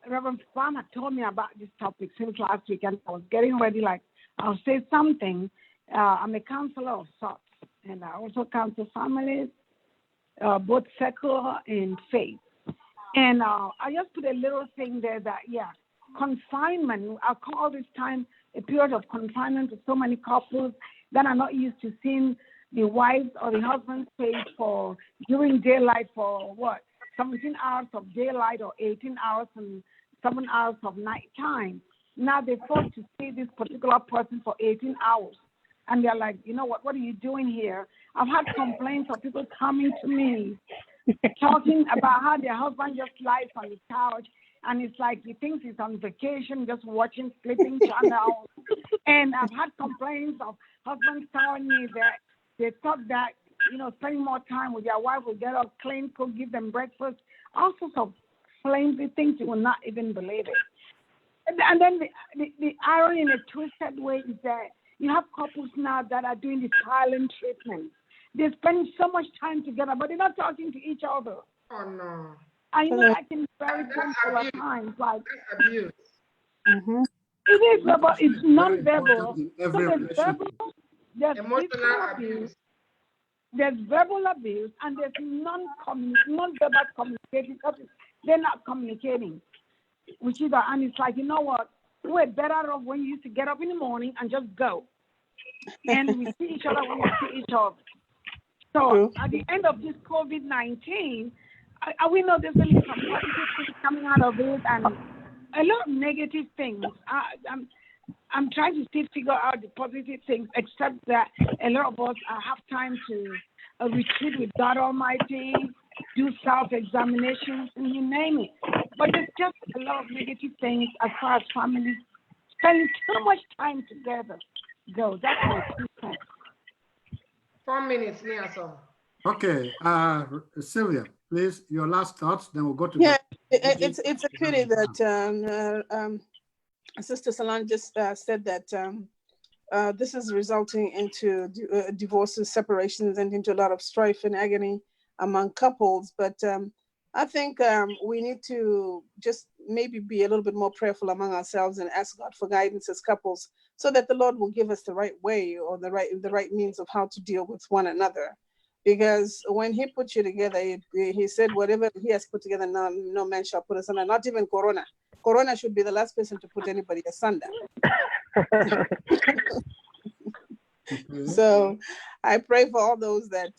Speaker 6: Reverend Farmer told me about this topic since last week, and I was getting ready, like, I'll say something. I'm a counselor of sorts, and I also counsel families, both secular and faith. And I just put a little thing there that, confinement, I call this time a period of confinement to so many couples that are not used to seeing the wives or the husband's face for during daylight for 17 hours of daylight or 18 hours and 7 hours of night time. Now they're forced to see this particular person for 18 hours. and they're like, you know what are you doing here? I've had complaints of people coming to me talking about how their husband just lies on the couch, and it's like he thinks he's on vacation, just watching sleeping channels. And I've had complaints of husbands telling me that they thought that, spending more time with their wife will get up, clean, cook, give them breakfast, all sorts of flimsy things you will not even believe it. And then the irony in a twisted way is that you have couples now that are doing the silent treatment. They're spending so much time together, but they're not talking to each other.
Speaker 2: Oh no.
Speaker 6: I know that can be very painful at times. Like
Speaker 2: abuse.
Speaker 3: Mm-hmm.
Speaker 6: It is verbal, it's non-verbal.
Speaker 1: So
Speaker 6: there's verbal, there's
Speaker 2: emotional
Speaker 6: abuse, there's verbal abuse, and there's non-verbal communication because they're not communicating with each other. And it's like, you know what? We're better off when you used to get up in the morning and just go. And we see each other when we see each other. So at the end of this COVID-19, we know there's going to be some positive things coming out of it and a lot of negative things. I'm trying to still figure out the positive things, except that a lot of us have time to retreat with God Almighty, do self-examinations, and you name it. But there's just a lot of negative things as far as families spending too much time together go. That's my 2 cents.
Speaker 2: 4 minutes, Niason.
Speaker 1: Okay, Sylvia, please, your last thoughts, then we'll go to
Speaker 3: it's a pity that Sister Solange just said that this is resulting into divorces, separations, and into a lot of strife and agony among couples. But I think we need to just maybe be a little bit more prayerful among ourselves and ask God for guidance as couples, so that the Lord will give us the right way or the right means of how to deal with one another. Because when He put you together, He said, whatever He has put together, no man shall put asunder. Not even Corona. Corona should be the last person to put anybody asunder. So I pray for all those that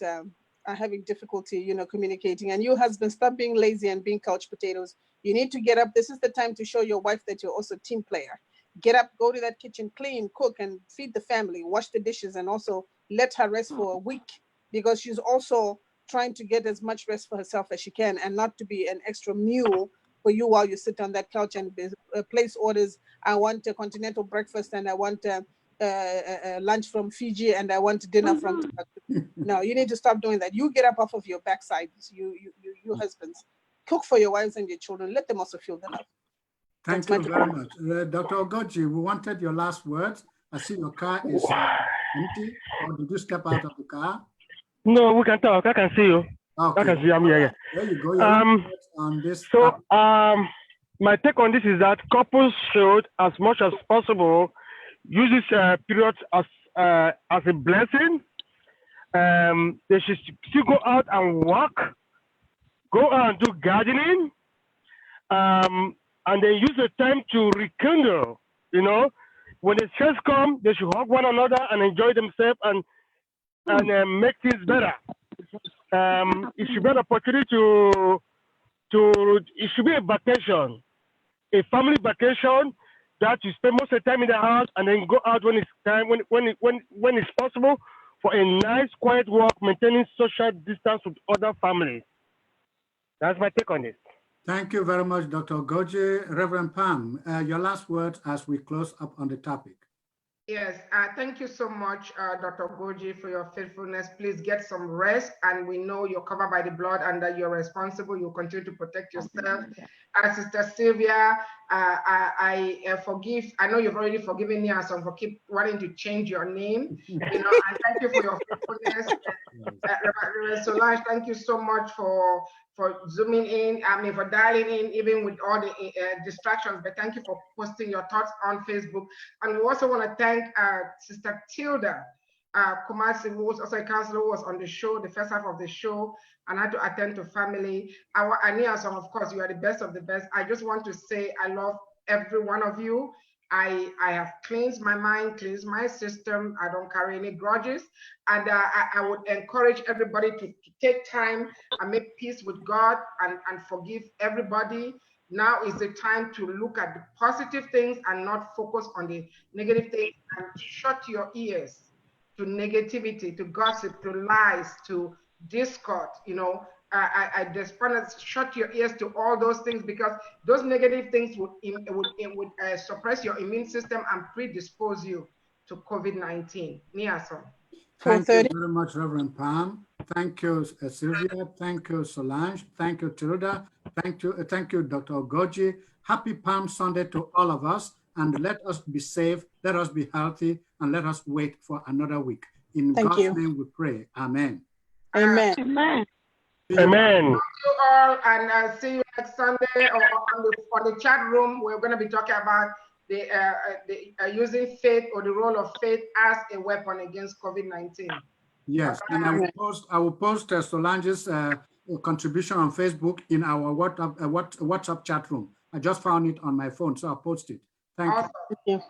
Speaker 3: are having difficulty, communicating. And you husbands, stop being lazy and being couch potatoes. You need to get up. This is the time to show your wife that you're also a team player. Get up, go to that kitchen, clean, cook, and feed the family, wash the dishes, and also let her rest for a week, because she's also trying to get as much rest for herself as she can, and not to be an extra mule for you while you sit on that couch and place orders. I want a continental breakfast, and I want lunch from Fiji, and I want dinner from. No, you need to stop doing that. You get up off of your backside, you husbands. Cook for your wives and your children. Let them also feel the love.
Speaker 1: Thank you very much. Dr. Ogoji, we wanted your last words. I see your car is empty, or did you step out of the car?
Speaker 5: No, we can talk. I can see you.
Speaker 1: Okay.
Speaker 5: I can see. I'm here.
Speaker 1: There you go. On this.
Speaker 5: So, my take on this is that couples should, as much as possible, use this period as a blessing. They should still go out and walk, go out and do gardening, and then use the time to rekindle. When the stress comes, they should hug one another and enjoy themselves and make things better. It should be an opportunity it should be a vacation, a family vacation that you spend most of the time in the house and then go out when it's time, when it's possible, for a nice, quiet walk, maintaining social distance with other families. That's my take on it.
Speaker 1: Thank you very much, Dr. Ogoji. Reverend Pam, your last words as we close up on the topic.
Speaker 2: Yes, thank you so much, Dr. Goji, for your faithfulness. Please get some rest, and we know you're covered by the blood and that you're responsible. You continue to protect yourself. Sister Sylvia, I forgive. I know you've already forgiven me, Asong, for keep wanting to change your name. And thank you for your faithfulness. Reverend Solange, thank you so much for zooming in, for dialing in, even with all the distractions, but thank you for posting your thoughts on Facebook. And we also want to thank Sister Tilda Kumasi, who was also a counselor, who was on the show, the first half of the show, and had to attend to family. Our Ania song, of course, you are the best of the best. I just want to say I love every one of you. I have cleansed my mind, cleansed my system. I don't carry any grudges. And I would encourage everybody to take time and make peace with God and forgive everybody. Now is the time to look at the positive things and not focus on the negative things, and shut your ears to negativity, to gossip, to lies, to discord, I just want to shut your ears to all those things, because those negative things would suppress your immune system and predispose you to COVID-19. Niason.
Speaker 1: Thank you very much, Reverend Pam. Thank you, Sylvia. Thank you, Solange. Thank you, Tilda. Thank you, Dr. Ogoji. Happy Palm Sunday to all of us, and let us be safe, let us be healthy, and let us wait for another week. In God's name we pray. Amen.
Speaker 3: Amen.
Speaker 6: Amen.
Speaker 5: Amen.
Speaker 2: Thank you all, and see you next Sunday or on the chat room. We're going to be talking about the using faith, or the role of faith as a weapon against COVID-19.
Speaker 1: Yes, and I will post Solange's contribution on Facebook in our WhatsApp chat room. I just found it on my phone, so I'll post it. Thank you.
Speaker 3: Thank you.